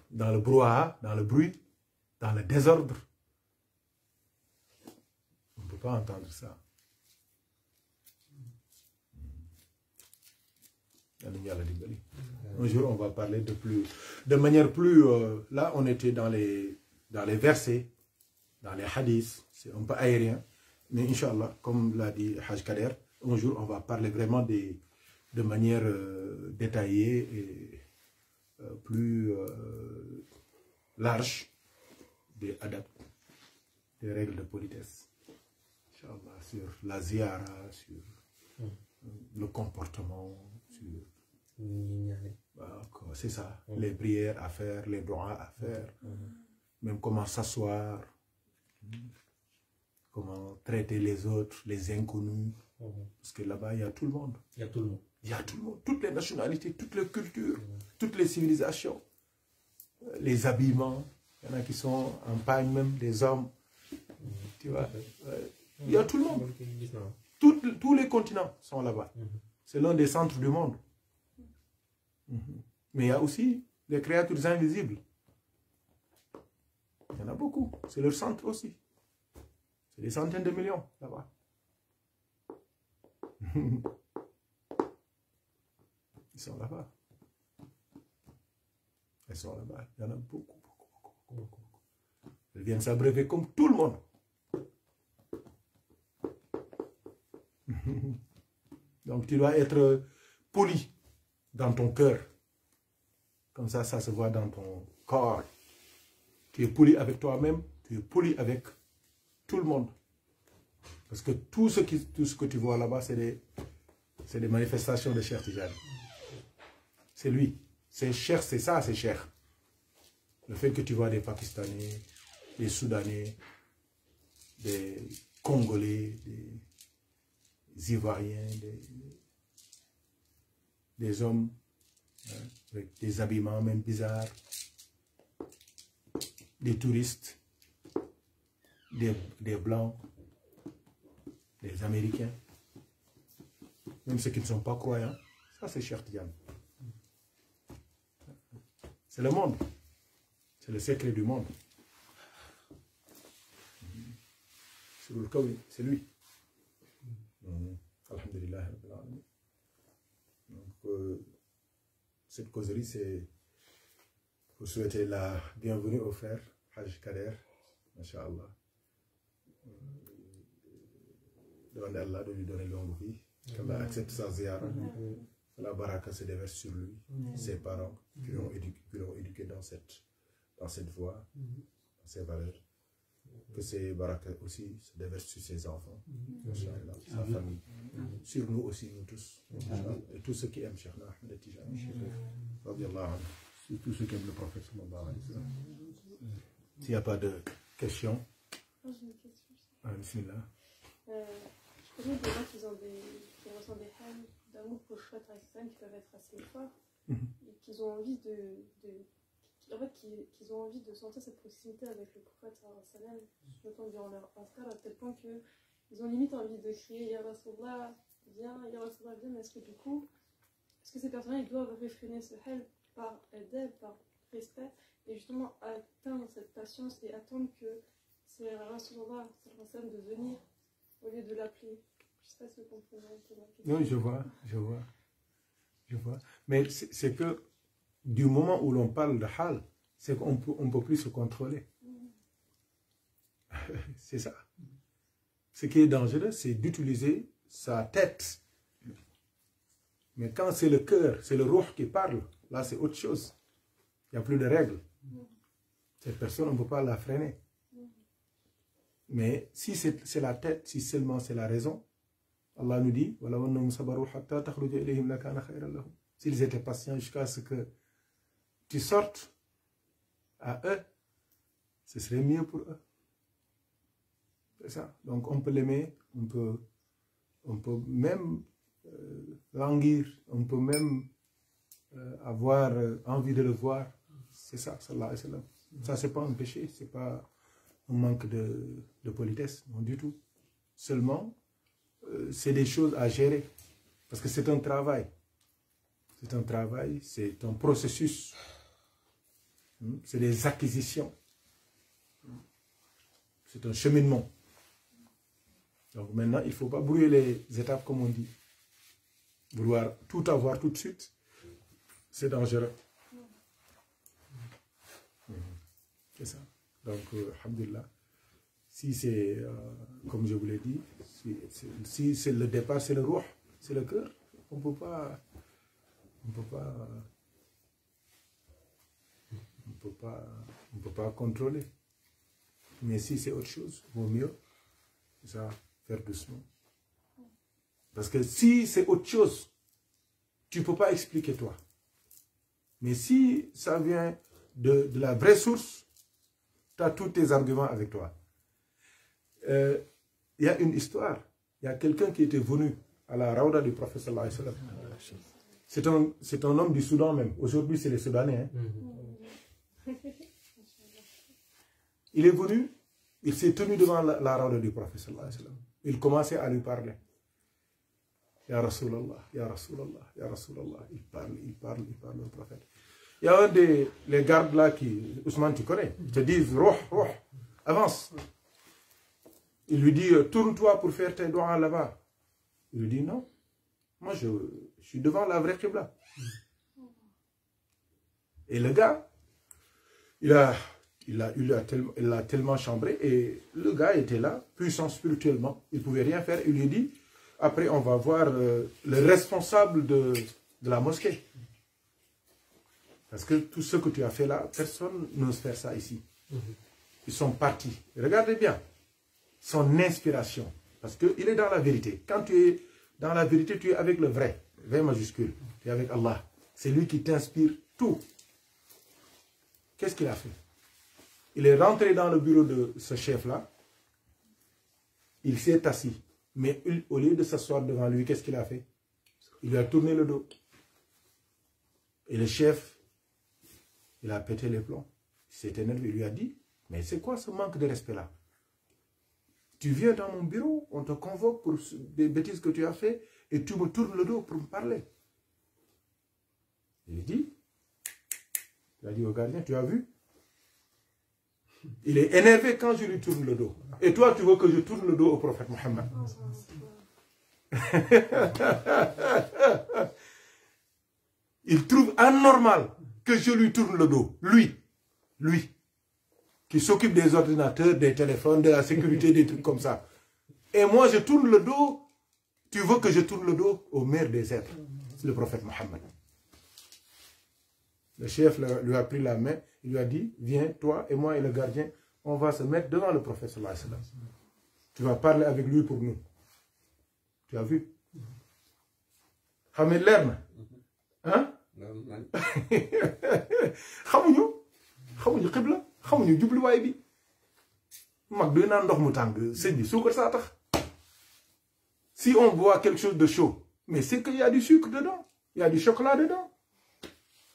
Dans le brouhaha, dans le bruit, dans le désordre. On ne peut pas entendre ça. Un jour, on va parler de manière plus... là, on était dans les versets, dans les hadiths, c'est un peu aérien. Mais Inch'Allah, comme l'a dit Haj Kader, un jour, on va parler vraiment de manière détaillée et plus large des adab, des règles de politesse. Inch'Allah, sur la ziyara, sur le comportement, sur C'est ça, les prières à faire, les doigts à faire, même comment s'asseoir, comment traiter les autres, les inconnus, parce que là-bas, il y a tout le monde. Il y a tout le monde. Il y a tout le monde, toutes les nationalités, toutes les cultures, toutes les civilisations, les habillements, il y en a qui sont en pagne même, des hommes, tu vois, il y a tout le monde. Tous les continents sont là-bas. C'est l'un des centres du monde. Mais il y a aussi des créatures invisibles. Il y en a beaucoup. C'est leur centre aussi. C'est des centaines de millions là-bas. Ils sont là-bas. Ils sont là-bas. Il y en a beaucoup. Ils viennent s'abreuver comme tout le monde. Donc tu dois être poli dans ton cœur. Comme ça, ça se voit dans ton corps. Tu es poli avec toi-même, tu es poli avec tout le monde. Parce que tout ce que tu vois là-bas, c'est des manifestations de Cheikh Tijani. C'est lui. C'est cher, c'est ça, c'est cher. Le fait que tu vois des Pakistanais, des Soudanais, des Congolais, des Ivoiriens, des hommes, hein, avec des habillements même bizarres, des touristes, des Blancs, des Américains, même ceux qui ne sont pas croyants, ça c'est Cheikh Tidiane. C'est le monde, c'est le secret du monde. C'est lui. Alhamdulillah. Donc, cette causerie, c'est pour souhaiter la bienvenue au frère Hajj Kader, Masha'Allah. Demander à Allah de lui donner longue vie, qu'Allah accepte sa ziyara, que la baraka se déverse sur lui, ses parents qui l'ont éduqué dans cette voie, dans ses valeurs. Que ces barakas aussi se déversent sur ses enfants, sa famille, sur nous aussi, nous tous, et tous ceux qui aiment Cheikh Ahmed Tijani, sur tous ceux qui aiment le prophète. S'il n'y a pas de questions. J'ai une question. Bismillah. Je connais des gens qui ressentent des haines d'amour pour le prophète qui peuvent être assez forts et qu'ils ont envie qu'ils ont envie de sentir cette proximité avec le prophète, notamment durant leur afkar, à tel point qu'ils ont limite envie de crier Ya Rasulallah, viens, mais est-ce que ces personnes doivent réfréner ce hal par adab, par respect, et justement atteindre cette patience et attendre que c'est Rasulallah de venir au lieu de l'appeler? Je ne sais pas si vous comprenez un peu ma question. Non, je vois. Mais c'est que du moment où l'on parle de hal, c'est qu'on ne peut plus se contrôler. C'est ça. Ce qui est dangereux, c'est d'utiliser sa tête. Mais quand c'est le cœur, c'est le ruh qui parle, là c'est autre chose. Il n'y a plus de règles. Cette personne, on ne peut pas la freiner. Mais si c'est la tête, si seulement c'est la raison, Allah nous dit, s'ils étaient patients jusqu'à ce que tu sortes à eux, ce serait mieux pour eux. C'est ça. Donc on peut l'aimer, on peut même languir, on peut même avoir envie de le voir. C'est ça, sallallahu alayhi wa sallam. Ça, c'est pas un péché, c'est pas un manque de politesse, non du tout. Seulement, c'est des choses à gérer. Parce que c'est un travail. C'est un travail, c'est un processus. C'est des acquisitions. C'est un cheminement. Donc maintenant, il ne faut pas brouiller les étapes comme on dit. Vouloir tout avoir tout de suite, c'est dangereux. C'est ça. Donc, alhamdulillah, si c'est, comme je vous l'ai dit, si c'est le départ, c'est le ruh, c'est le cœur, on ne peut pas contrôler. Mais si c'est autre chose, vaut mieux ça, faire doucement. Parce que si c'est autre chose, tu ne peux pas expliquer toi. Mais si ça vient de la vraie source, tu as tous tes arguments avec toi. Il y a une histoire. Il y a quelqu'un qui était venu à la Raouda du prophète sallallahu alayhi wa sallam. C'est un homme du Soudan même. Aujourd'hui, c'est les Soudanais. Hein. Il est venu, il s'est tenu devant la Raouda du prophète sallallahu alayhi wa sallam. Il commençait à lui parler. Ya Rasulallah, Ya Rasulallah, Ya Rasulallah. Il parle au prophète. Il y a un des les gardes là qui, Ousmane, tu connais, te disent, Roh, avance. Il lui dit, tourne-toi pour faire tes doigts là-bas. Il lui dit, non, moi je suis devant la vraie Qibla. Et le gars, il l'a tellement chambré, et le gars était là, puissant spirituellement, il ne pouvait rien faire. Il lui dit, après on va voir le responsable de la mosquée. Parce que tout ce que tu as fait là, personne n'ose faire ça ici. Ils sont partis. Regardez bien son inspiration. Parce qu'il est dans la vérité. Quand tu es dans la vérité, tu es avec le vrai. V majuscule. Tu es avec Allah. C'est lui qui t'inspire tout. Qu'est-ce qu'il a fait? Il est rentré dans le bureau de ce chef-là. Il s'est assis. Mais au lieu de s'asseoir devant lui, qu'est-ce qu'il a fait? Il lui a tourné le dos. Et le chef, il a pété les plombs. Il s'est énervé. Il lui a dit, mais c'est quoi ce manque de respect-là? Tu viens dans mon bureau, on te convoque pour des bêtises que tu as fait et tu me tournes le dos pour me parler. Il a dit au gardien, tu as vu? Il est énervé quand je lui tourne le dos. Et toi, tu veux que je tourne le dos au prophète Mohammed? Il trouve anormal que je lui tourne le dos. Lui, qui s'occupe des ordinateurs, des téléphones, de la sécurité, des trucs comme ça. Et moi, je tourne le dos. Tu veux que je tourne le dos au maire des êtres, c'est le prophète Mohammed. Le chef lui a pris la main, il lui a dit, viens, toi et moi et le gardien, on va se mettre devant le prophète sallallahu alayhi wa sallam. Tu vas parler avec lui pour nous. Tu as vu? Hamid Lerma. Hein? xamuñu xibla xamuñu jubluwaay bi mag doy naan ndox mu tàng sëñ bi suukar saa tax. Si on boit quelque chose de chaud, mais c'est qu'il y a du sucre dedans, il y a du chocolat dedans.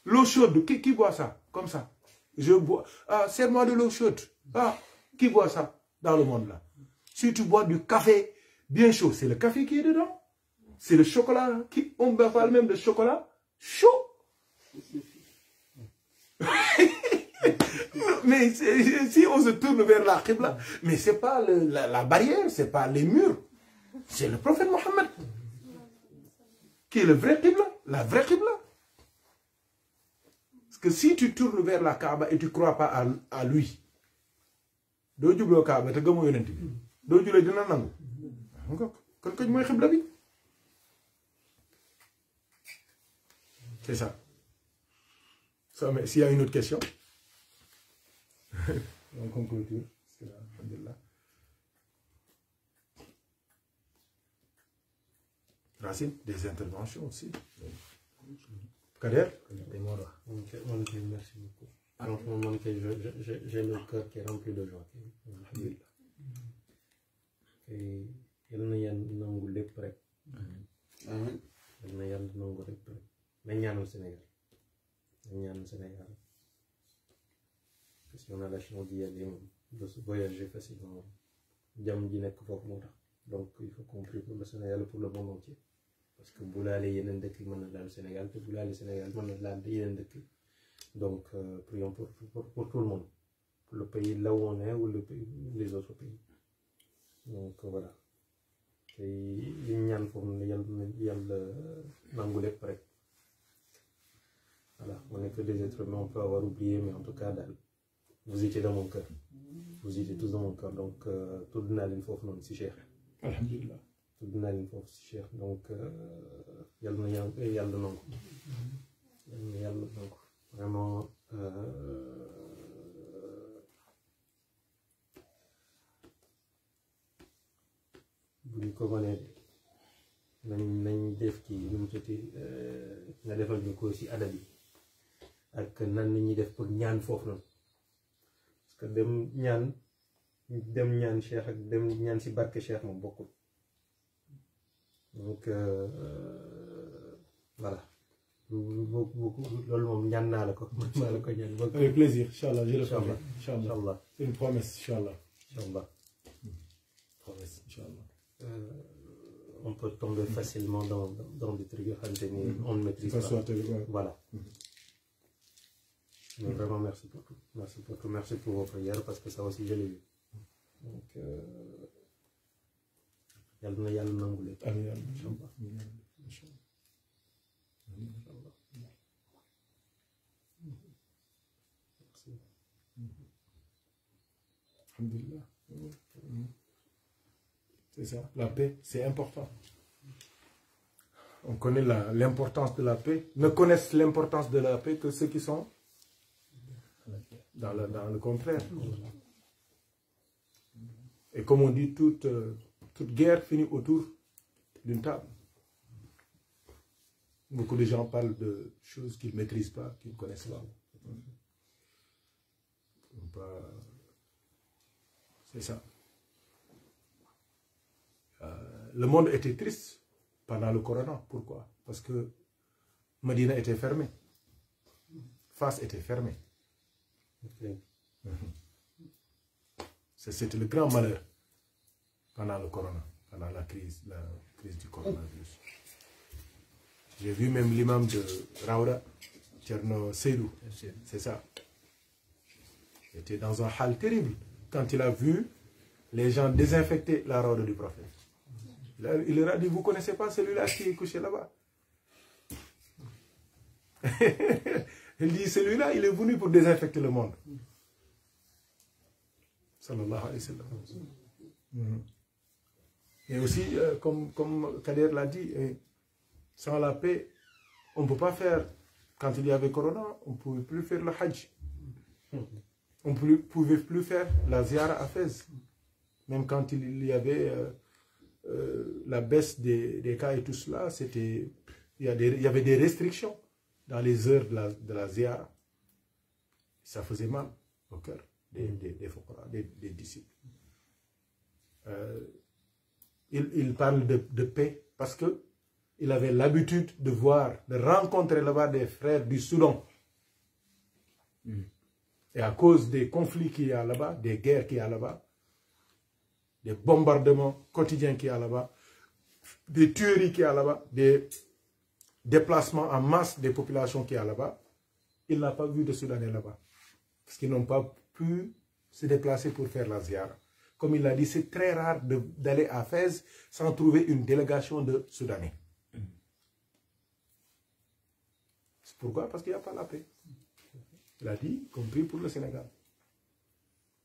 L'eau chaude, qui boit ça? Comme ça. Je bois. Ah, serre-moi de l'eau chaude. Ah, qui boit ça dans le monde là? Si tu bois du café bien chaud, c'est le café qui est dedans. C'est le chocolat. On parle même de chocolat chaud. Mais si on se tourne vers la Qibla, mais ce n'est pas la barrière, ce n'est pas les murs. C'est le prophète Mohammed qui est le vrai Qibla, la vraie Qibla. Parce que si tu tournes vers la Kaaba et tu ne crois pas à lui, c'est ça. S'il y a une autre question, on conclut. Racine, des interventions aussi. Kader? Merci beaucoup. Franchement, j'ai le cœur qui est rempli de joie. Et il n'y a pas de prêt. Il n'y a pas de prêt. Mais il y a au Sénégal. Il y a au Sénégal. Si on a la chance d'y aller, de se voyager facilement. Donc il faut qu'on prie pour le Sénégal et pour le monde entier. Parce que Boula les yenen de le Sénégal, et Boula le Sénégal, donc prions pour tout le monde, pour le pays là où on est ou les autres pays. Donc voilà. Et voilà, on n'est que des êtres humains, on peut avoir oublié, mais en tout cas, vous étiez dans mon cœur. Vous étiez tous dans mon cœur, donc tout le monde faut non si cher. Alhamdulillah. Tout le monde faut si cher, donc yalla nangu. Vraiment. Vous lui commandez. nañ def kii nu mu tuddati nga defal ñu ko si adab yi ak nan la ñuy def pour ñaan foofu noonu parce que dem ñaan cheikh ak dem ñaan si barke cheikh moom bokkul donc voilà loolu moom ñaan naa la ko maa la ko ñaan avec plaisir inchallah je le ferai inchallah inchallah c'est une promesse inchallah promesse inchallah on peut tomber facilement dans des trucs on ne maîtrise pas. Voilà. Mais vraiment, merci pour tout. Merci pour tout. Merci pour vos prières parce que ça aussi, je l'ai vu. Donc, yalla nangule. Inch'Allah. Merci. Alhamdulillah. C'est ça, la paix, c'est important. On connaît l'importance de la paix. Ne connaissent l'importance de la paix que ceux qui sont dans le contraire. Et comme on dit, toute guerre finit autour d'une table. Beaucoup de gens parlent de choses qu'ils ne maîtrisent pas, qu'ils ne connaissent pas. C'est ça. Le monde était triste pendant le corona. Pourquoi? Parce que Medina était fermée. Fas était fermée. Okay. C'était le grand malheur pendant le corona, pendant la crise du coronavirus. J'ai vu même l'imam de Raouda, Tcherno Seydou, c'est ça. Il était dans un hal terrible quand il a vu les gens désinfecter la Raouda du prophète. Il leur a dit, vous ne connaissez pas celui-là qui est couché là-bas? Il dit, celui-là, il est venu pour désinfecter le monde. Sallallahu alayhi wa sallam. Et aussi, comme Kader l'a dit, sans la paix, on ne peut pas faire, quand il y avait Corona, on ne pouvait plus faire le Hajj. On ne pouvait plus faire la Ziyara à Fès. Même quand il y avait la baisse des cas et tout cela, il y avait des restrictions dans les heures de la Ziyara. Ça faisait mal au cœur des disciples. Il parle de paix parce qu'il avait l'habitude de rencontrer là-bas des frères du Soudan. Et à cause des conflits qu'il y a là-bas, des guerres qu'il y a là-bas, des bombardements quotidiens qu'il y a là-bas, des tueries qu'il y a là-bas, des déplacements en masse des populations qu'il y a là-bas, il n'a pas vu de Soudanais là-bas. Parce qu'ils n'ont pas pu se déplacer pour faire la Ziyara. Comme il l'a dit, c'est très rare d'aller à Fès sans trouver une délégation de Soudanais. C'est pourquoi? Parce qu'il n'y a pas la paix. Il a dit, y compris pour le Sénégal.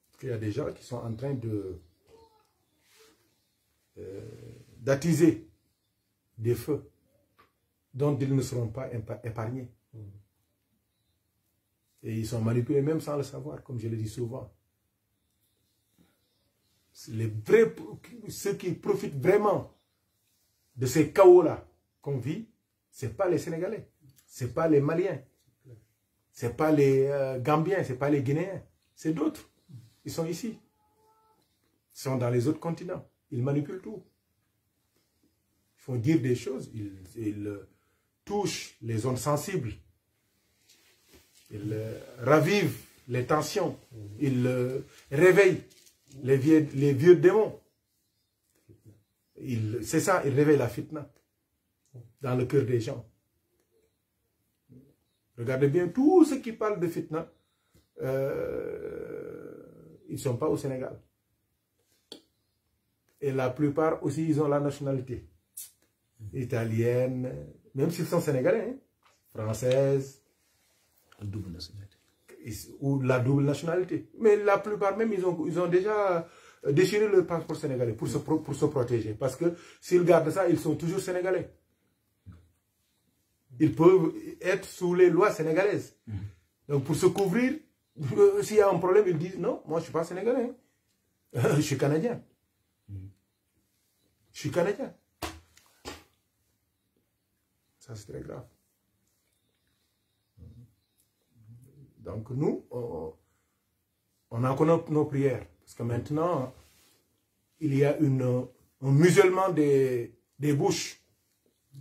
Parce qu'il y a des gens qui sont en train d'attiser des feux dont ils ne seront pas épargnés. Et ils sont manipulés même sans le savoir, comme je le dis souvent. Ceux qui profitent vraiment de ces chaos-là qu'on vit, ce n'est pas les Sénégalais, ce n'est pas les Maliens, ce n'est pas les Gambiens, ce n'est pas les Guinéens, c'est d'autres. Ils sont ici. Ils sont dans les autres continents. Ils manipulent tout. Ils font dire des choses, ils touchent les zones sensibles. Ils ravivent les tensions. Ils réveillent les vieux démons. C'est ça, ils réveillent la fitna dans le cœur des gens. Regardez bien, tous ceux qui parlent de fitna, ils ne sont pas au Sénégal. Et la plupart aussi, ils ont la nationalité italienne, même s'ils sont sénégalais, hein, française, double nationalité. Ou la double nationalité. Mais la plupart même, ils ont déjà déchiré le passeport sénégalais pour se protéger. Parce que s'ils gardent ça, ils sont toujours sénégalais. Ils peuvent être sous les lois sénégalaises. Donc pour se couvrir, s'il y a un problème, ils disent non, moi je ne suis pas sénégalais. Je suis canadien. Je suis canadien. Ça, c'est très grave. Donc, nous, on a connu nos prières. Parce que maintenant, il y a un musellement des bouches.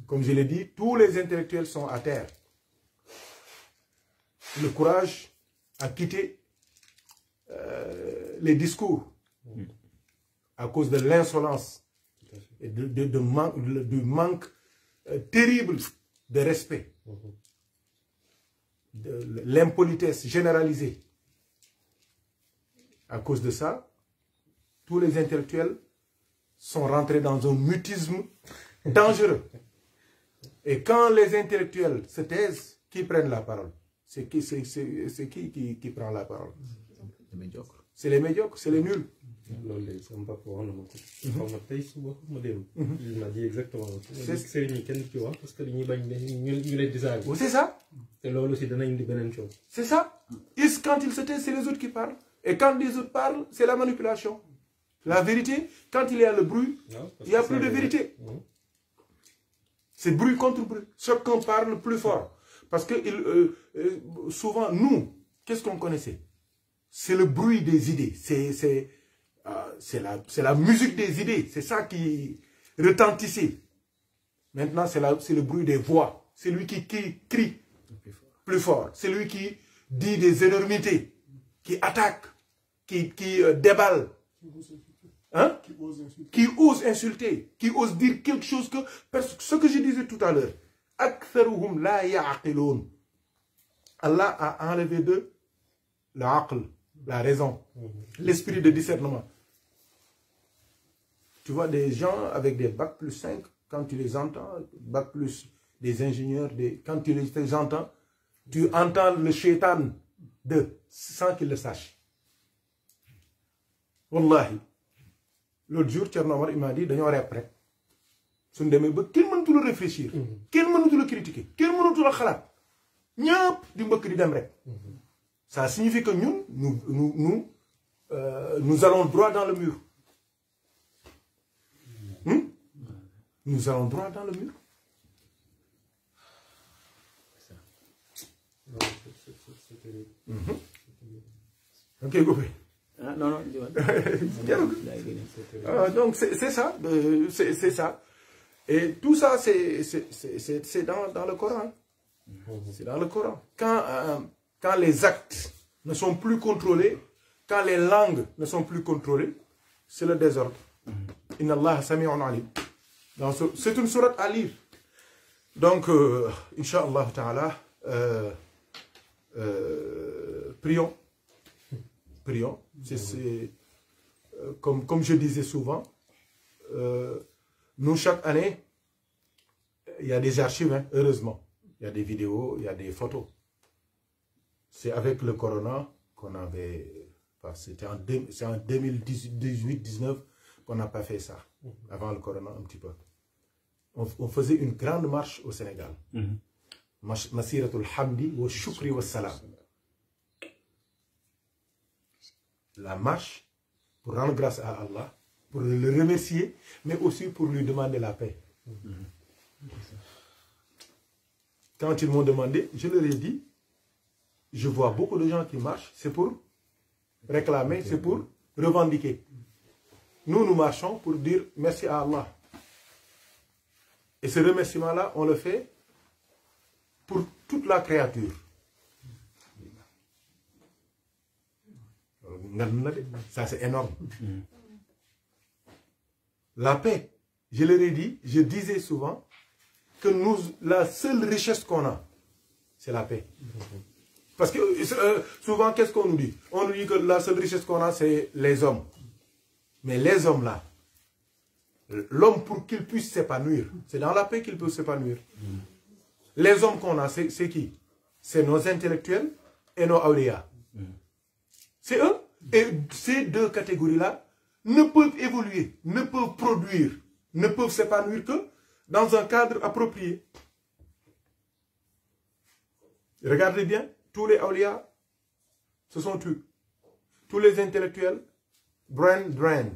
Comme je l'ai dit, tous les intellectuels sont à terre. Le courage à quitter les discours à cause de l'insolence et du manque terrible de respect, de l'impolitesse généralisée. À cause de ça, tous les intellectuels sont rentrés dans un mutisme dangereux. Et quand les intellectuels se taisent, qui prennent la parole? C'est qui prend la parole? Les médiocres. C'est les médiocres, c'est les nuls. Il m'a dit exactement. C'est ça. C'est ça. Quand ils se taisent, c'est les autres qui parlent. Et quand les autres parlent, c'est la manipulation. La vérité, quand il y a le bruit, il n'y a plus de vérité. C'est bruit contre bruit. Chacun parle plus fort. Parce que souvent, nous, qu'est-ce qu'on connaissait? C'est le bruit des idées. C'est la musique des idées. C'est ça qui retentissait. Maintenant, c'est le bruit des voix. C'est lui qui crie plus fort. C'est lui qui dit des énormités, qui attaque, qui déballe. Hein? Qui ose insulter, qui ose dire quelque chose que... Ce que je disais tout à l'heure. Allah a enlevé d'eux l'aql, la raison, l'esprit de discernement. Tu vois des gens avec des bac plus 5, quand tu les entends, bac plus des ingénieurs, quand tu les entends, tu entends le shaitan d'eux, sans qu'ils le sachent. Wallahi. L'autre jour, Tchernomar, il m'a dit, d'ailleurs, après, si on ne peut le réfléchir, quel ne peut le critiquer, quel ne peut le khalat, ça signifie que nous allons droit dans le mur. Nous allons droit dans le mur. Ok, go. Ah, non, non, donc c'est ça, c'est ça. Et tout ça, c'est dans le Coran. C'est dans le Coran. Quand les actes ne sont plus contrôlés, quand les langues ne sont plus contrôlées, c'est le désordre. Inna Allah sami'un alim. C'est une sourate à lire. Donc, Inch'Allah ta'ala, prions. Prions. Comme je disais souvent, nous, chaque année, il y a des archives, hein, heureusement. Il y a des vidéos, il y a des photos. C'est avec le corona qu'on avait... C'était en 2018-19 qu'on n'a pas fait ça. Avant le corona, un petit peu. On faisait une grande marche au Sénégal. Masiratul Hamdi wa Shukri wa Salam. La marche pour rendre grâce à Allah, pour le remercier, mais aussi pour lui demander la paix. Quand ils m'ont demandé, je leur ai dit, je vois beaucoup de gens qui marchent, c'est pour réclamer, c'est pour revendiquer. Nous, nous marchons pour dire merci à Allah. Et ce remerciement-là, on le fait pour toute la créature. Ça, c'est énorme. La paix, je leur ai dit, je disais souvent que nous, la seule richesse qu'on a, c'est la paix. Parce que souvent, qu'est-ce qu'on nous dit? On nous dit que la seule richesse qu'on a, c'est les hommes. Mais les hommes là, l'homme pour qu'il puisse s'épanouir, c'est dans la paix qu'il peut s'épanouir. Les hommes qu'on a, c'est qui? C'est nos intellectuels et nos awliya. C'est eux. Et ces deux catégories-là ne peuvent évoluer, ne peuvent produire, ne peuvent s'épanouir que dans un cadre approprié. Regardez bien, tous les awliya se sont tués. Tous les intellectuels, drain.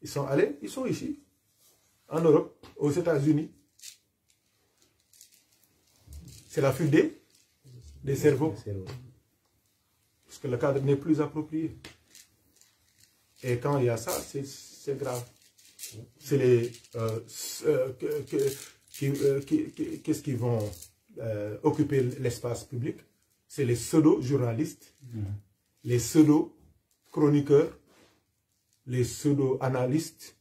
Ils sont allés, ils sont ici, en Europe, aux États-Unis. C'est la fuite des cerveaux. Parce que le cadre n'est plus approprié. Et quand il y a ça, c'est grave. C'est les... qu'est-ce qui vont occuper l'espace public? C'est les pseudo-journalistes, les pseudo-chroniqueurs, les pseudo-analystes,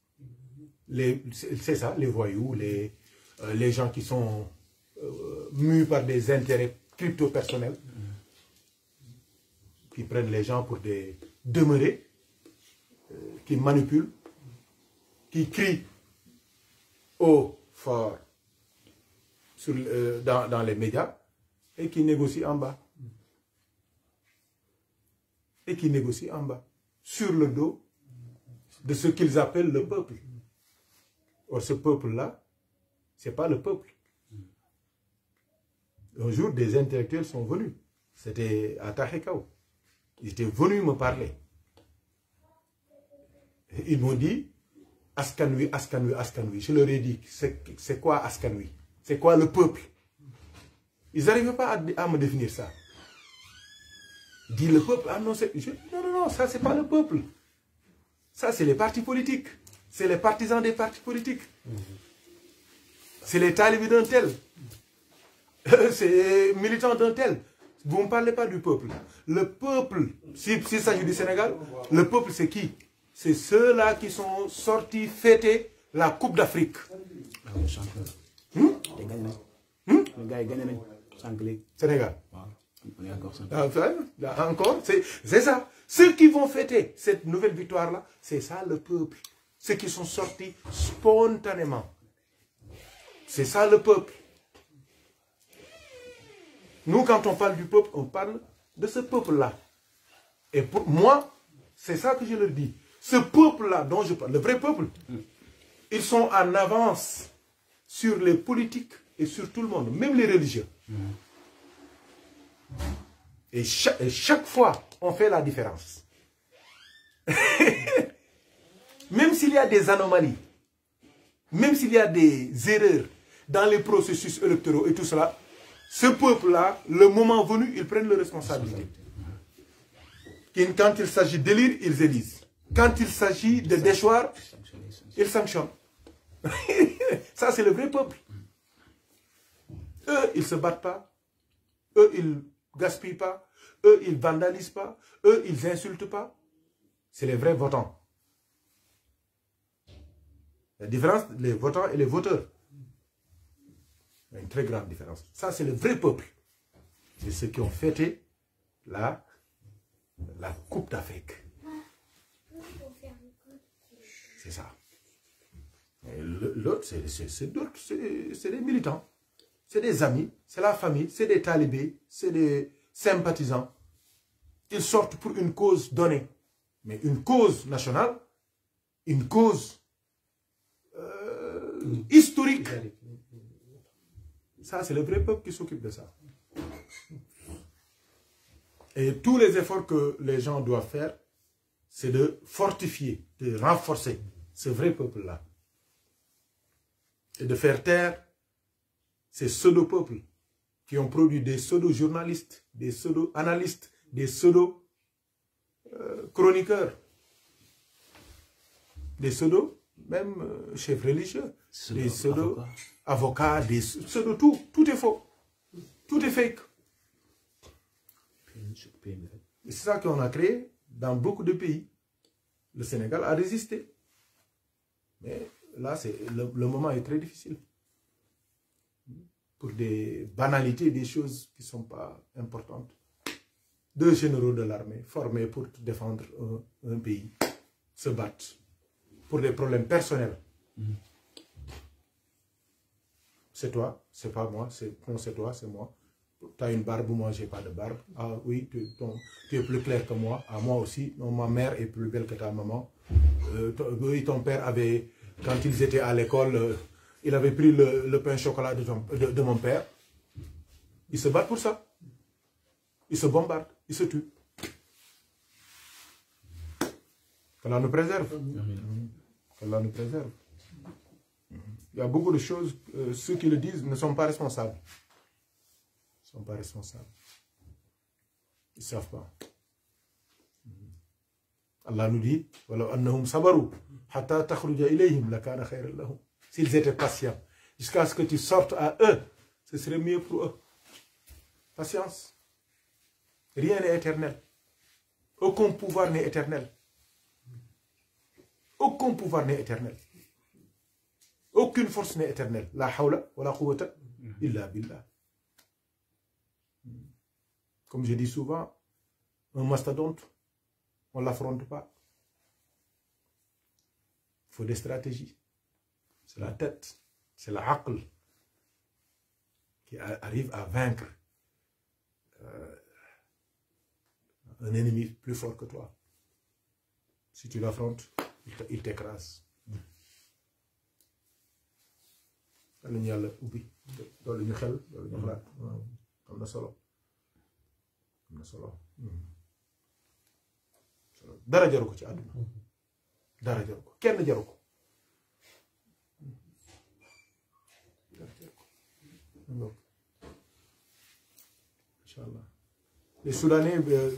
c'est ça, les voyous, les gens qui sont mus par des intérêts crypto-personnels, qui prennent les gens pour des demeurés, qui manipulent, qui crient haut, fort dans les médias et qui négocient en bas. Et qui négocient en bas, sur le dos de ce qu'ils appellent le peuple. Or, ce peuple-là, ce n'est pas le peuple. Un jour, des intellectuels sont venus. C'était à Tahekao. Ils étaient venus me parler. Ils m'ont dit, Askanui, Askanui, Askanui. Je leur ai dit, c'est quoi Askanui? C'est quoi le peuple? Ils n'arrivaient pas à me définir ça. Dit le peuple, ah non, non, ça c'est pas le peuple. Ça c'est les partis politiques. C'est les partisans des partis politiques. C'est les talibés d'un tel. C'est les militants d'un tel. Vous ne me parlez pas du peuple. Le peuple, s'il s'agit du Sénégal, le peuple c'est qui? C'est ceux-là qui sont sortis fêter la Coupe d'Afrique. Sénégal. Encore, c'est ça. Ceux qui vont fêter cette nouvelle victoire-là, c'est ça le peuple. Ceux qui sont sortis spontanément. C'est ça le peuple. Nous, quand on parle du peuple, on parle de ce peuple-là. Et pour moi, c'est ça que je leur dis. Ce peuple-là dont je parle, le vrai peuple, ils sont en avance sur les politiques et sur tout le monde, même les religieux. Et chaque fois, on fait la différence. Même s'il y a des anomalies, même s'il y a des erreurs dans les processus électoraux et tout cela, ce peuple-là, le moment venu, ils prennent leurs responsabilités. Quand il s'agit d'élire, ils élisent. Quand il s'agit de déchoir, ils sanctionnent. Ça, c'est le vrai peuple. Eux, ils ne se battent pas. Eux, ils ne gaspillent pas. Eux, ils ne vandalisent pas. Eux, ils n'insultent pas. C'est les vrais votants. La différence, les votants et les voteurs. Il y a une très grande différence. Ça, c'est le vrai peuple. C'est ceux qui ont fêté la Coupe d'Afrique. C'est ça. L'autre, c'est d'autres, c'est des militants. C'est des amis, c'est la famille, c'est des talibés, c'est des sympathisants. Ils sortent pour une cause donnée. Mais une cause nationale, une cause historique. Ça, c'est le vrai peuple qui s'occupe de ça. Et tous les efforts que les gens doivent faire, c'est de fortifier, de renforcer ce vrai peuple-là. Et de faire taire ces pseudo-peuples qui ont produit des pseudo-journalistes, des pseudo-analystes, des pseudo-chroniqueurs, des pseudo, même chefs religieux, des pseudo-avocats, des pseudo-tout. Tout est faux. Tout est fake. Et c'est ça qu'on a créé dans beaucoup de pays. Le Sénégal a résisté. Mais là, le moment est très difficile. Pour des banalités, des choses qui ne sont pas importantes. 2 généraux de l'armée formés pour défendre un pays se battent pour des problèmes personnels. C'est toi, c'est pas moi, non, c'est toi, c'est moi. Tu as une barbe, moi j'ai pas de barbe. Ah oui, tu es plus clair que moi. Ah, moi aussi, non, ma mère est plus belle que ta maman. Oui, ton père avait, quand ils étaient à l'école, il avait pris le pain chocolat de mon père. Ils se battent pour ça. Ils se bombardent, ils se tuent. Qu'Allah nous préserve. Qu'Allah nous préserve. Il y a beaucoup de choses, ceux qui le disent ne sont pas responsables. sont pas responsables. Ils ne savent pas. Allah nous dit walaw annahum sabaru hatta takhruja ilayhim lakana khayran lahum. S'ils étaient patients jusqu'à ce que tu sortes à eux, ce serait mieux pour eux. Patience. Rien n'est éternel. Aucun pouvoir n'est éternel. Aucun pouvoir n'est éternel. Aucune force n'est éternelle. La hawla wa la quwwata illa billah. Comme je dis souvent, un mastodonte, on ne l'affronte pas. Il faut des stratégies. C'est la tête, c'est la aql qui arrive à vaincre un ennemi plus fort que toi. Si tu l'affrontes, il t'écrase. Yàlla ñu yàlla ubbi loolu ñu xel loolu ñu xalaat am na solo am na solo dara jaru ko ci àdduna dara jaru ko kenn jaru ko Inch'Allah. Les Soudanais, je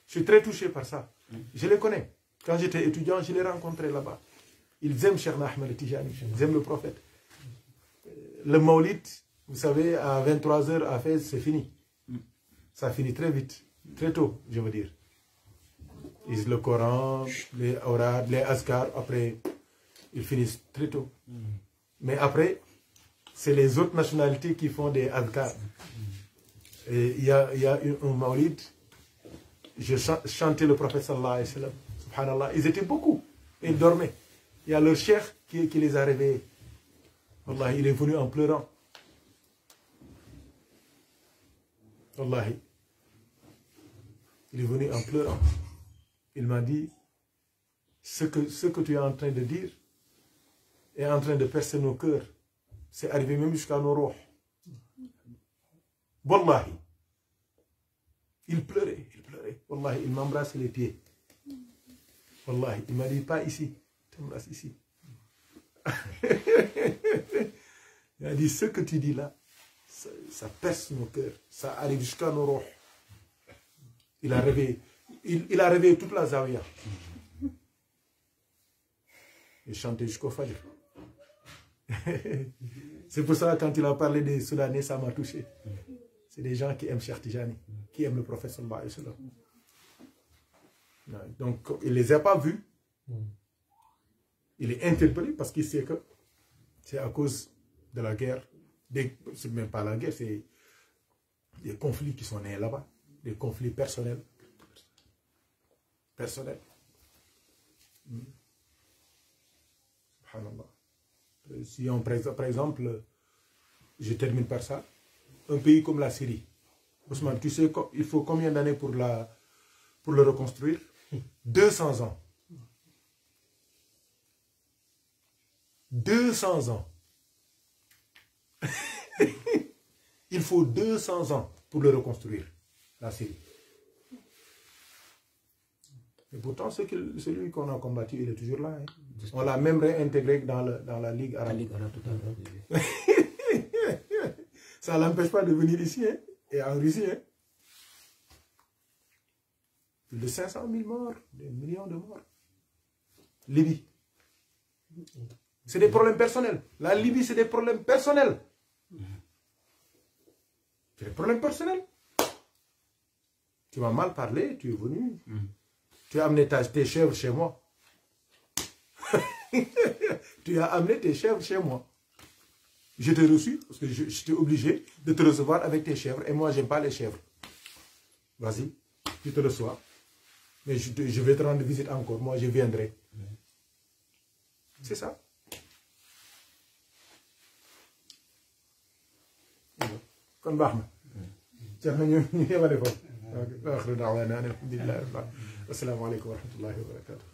suis très touché par ça. Je les connais. Quand j'étais étudiant, je les rencontrais là-bas. Ils aiment Cheikh Ahmed Tijani, ils aiment le prophète. Le Maulid, vous savez, à 23h à Fès, c'est fini. Ça finit très vite, très tôt, je veux dire. Ils lisent le Coran, les Aurad, les Azkar, après, ils finissent très tôt. Mais après, c'est les autres nationalités qui font des Azkar. Et il y a un Maulid, je chantais le prophète sallallahu alayhi wa sallam, subhanallah, ils étaient beaucoup, et ils dormaient. Il y a leur cheikh qui les a réveillés. Wallahi, il est venu en pleurant. Wallahi. Il est venu en pleurant. Il m'a dit, ce que tu es en train de dire est en train de percer nos cœurs. C'est arrivé même jusqu'à nos rohs. Wallahi. Il pleurait, il pleurait. Wallahi, il m'embrasse les pieds. Wallahi, il m'a dit, pas ici, t'embrasse ici. Il a dit, ce que tu dis là, ça perce nos cœurs, ça arrive jusqu'à nos rohs. Il a réveillé toute la Zawiya. Il chantait jusqu'au Fajr. C'est pour ça, quand il a parlé des Soudanais, ça m'a touché. C'est des gens qui aiment Cheikh Tijani, qui aiment le prophète sallallahu alayhi wa sallam. Donc, il ne les a pas vus. Il est interpellé parce qu'il sait que c'est à cause de la guerre. C'est même pas la guerre, c'est des conflits qui sont nés là-bas. Des conflits personnels. Personnels. Subhanallah. Si on, par exemple, je termine par ça, un pays comme la Syrie, Ousmane, tu sais il faut combien d'années pour le reconstruire? 200 ans. 200 ans. Il faut 200 ans pour le reconstruire, la Syrie. Et pourtant, celui qu'on a combattu, il est toujours là. Hein. On l'a même réintégré dans la Ligue arabe. La Ligue arabe, tout à l'heure. Ça ne l'empêche pas de venir ici, hein, et en Russie. Hein. Plus de 500 000 morts, des millions de morts. Libye. C'est des problèmes personnels. La Libye, c'est des problèmes personnels. C'est des problèmes personnels. Tu m'as mal parlé, tu es venu. Tu as amené tes chèvres chez moi. Tu as amené tes chèvres chez moi. Je t'ai reçu parce que j'étais obligé de te recevoir avec tes chèvres. Et moi, je n'aime pas les chèvres. Vas-y, tu te reçois. Mais je vais te rendre visite encore. Moi, je viendrai. C'est ça. Kon baax na. Jeex na ñu yemale ko. Waaxiru da'waana alhamdulillahi rabbil aalamiin. Assalaamu aleykum wa rahmatullahi wa barakaatuh.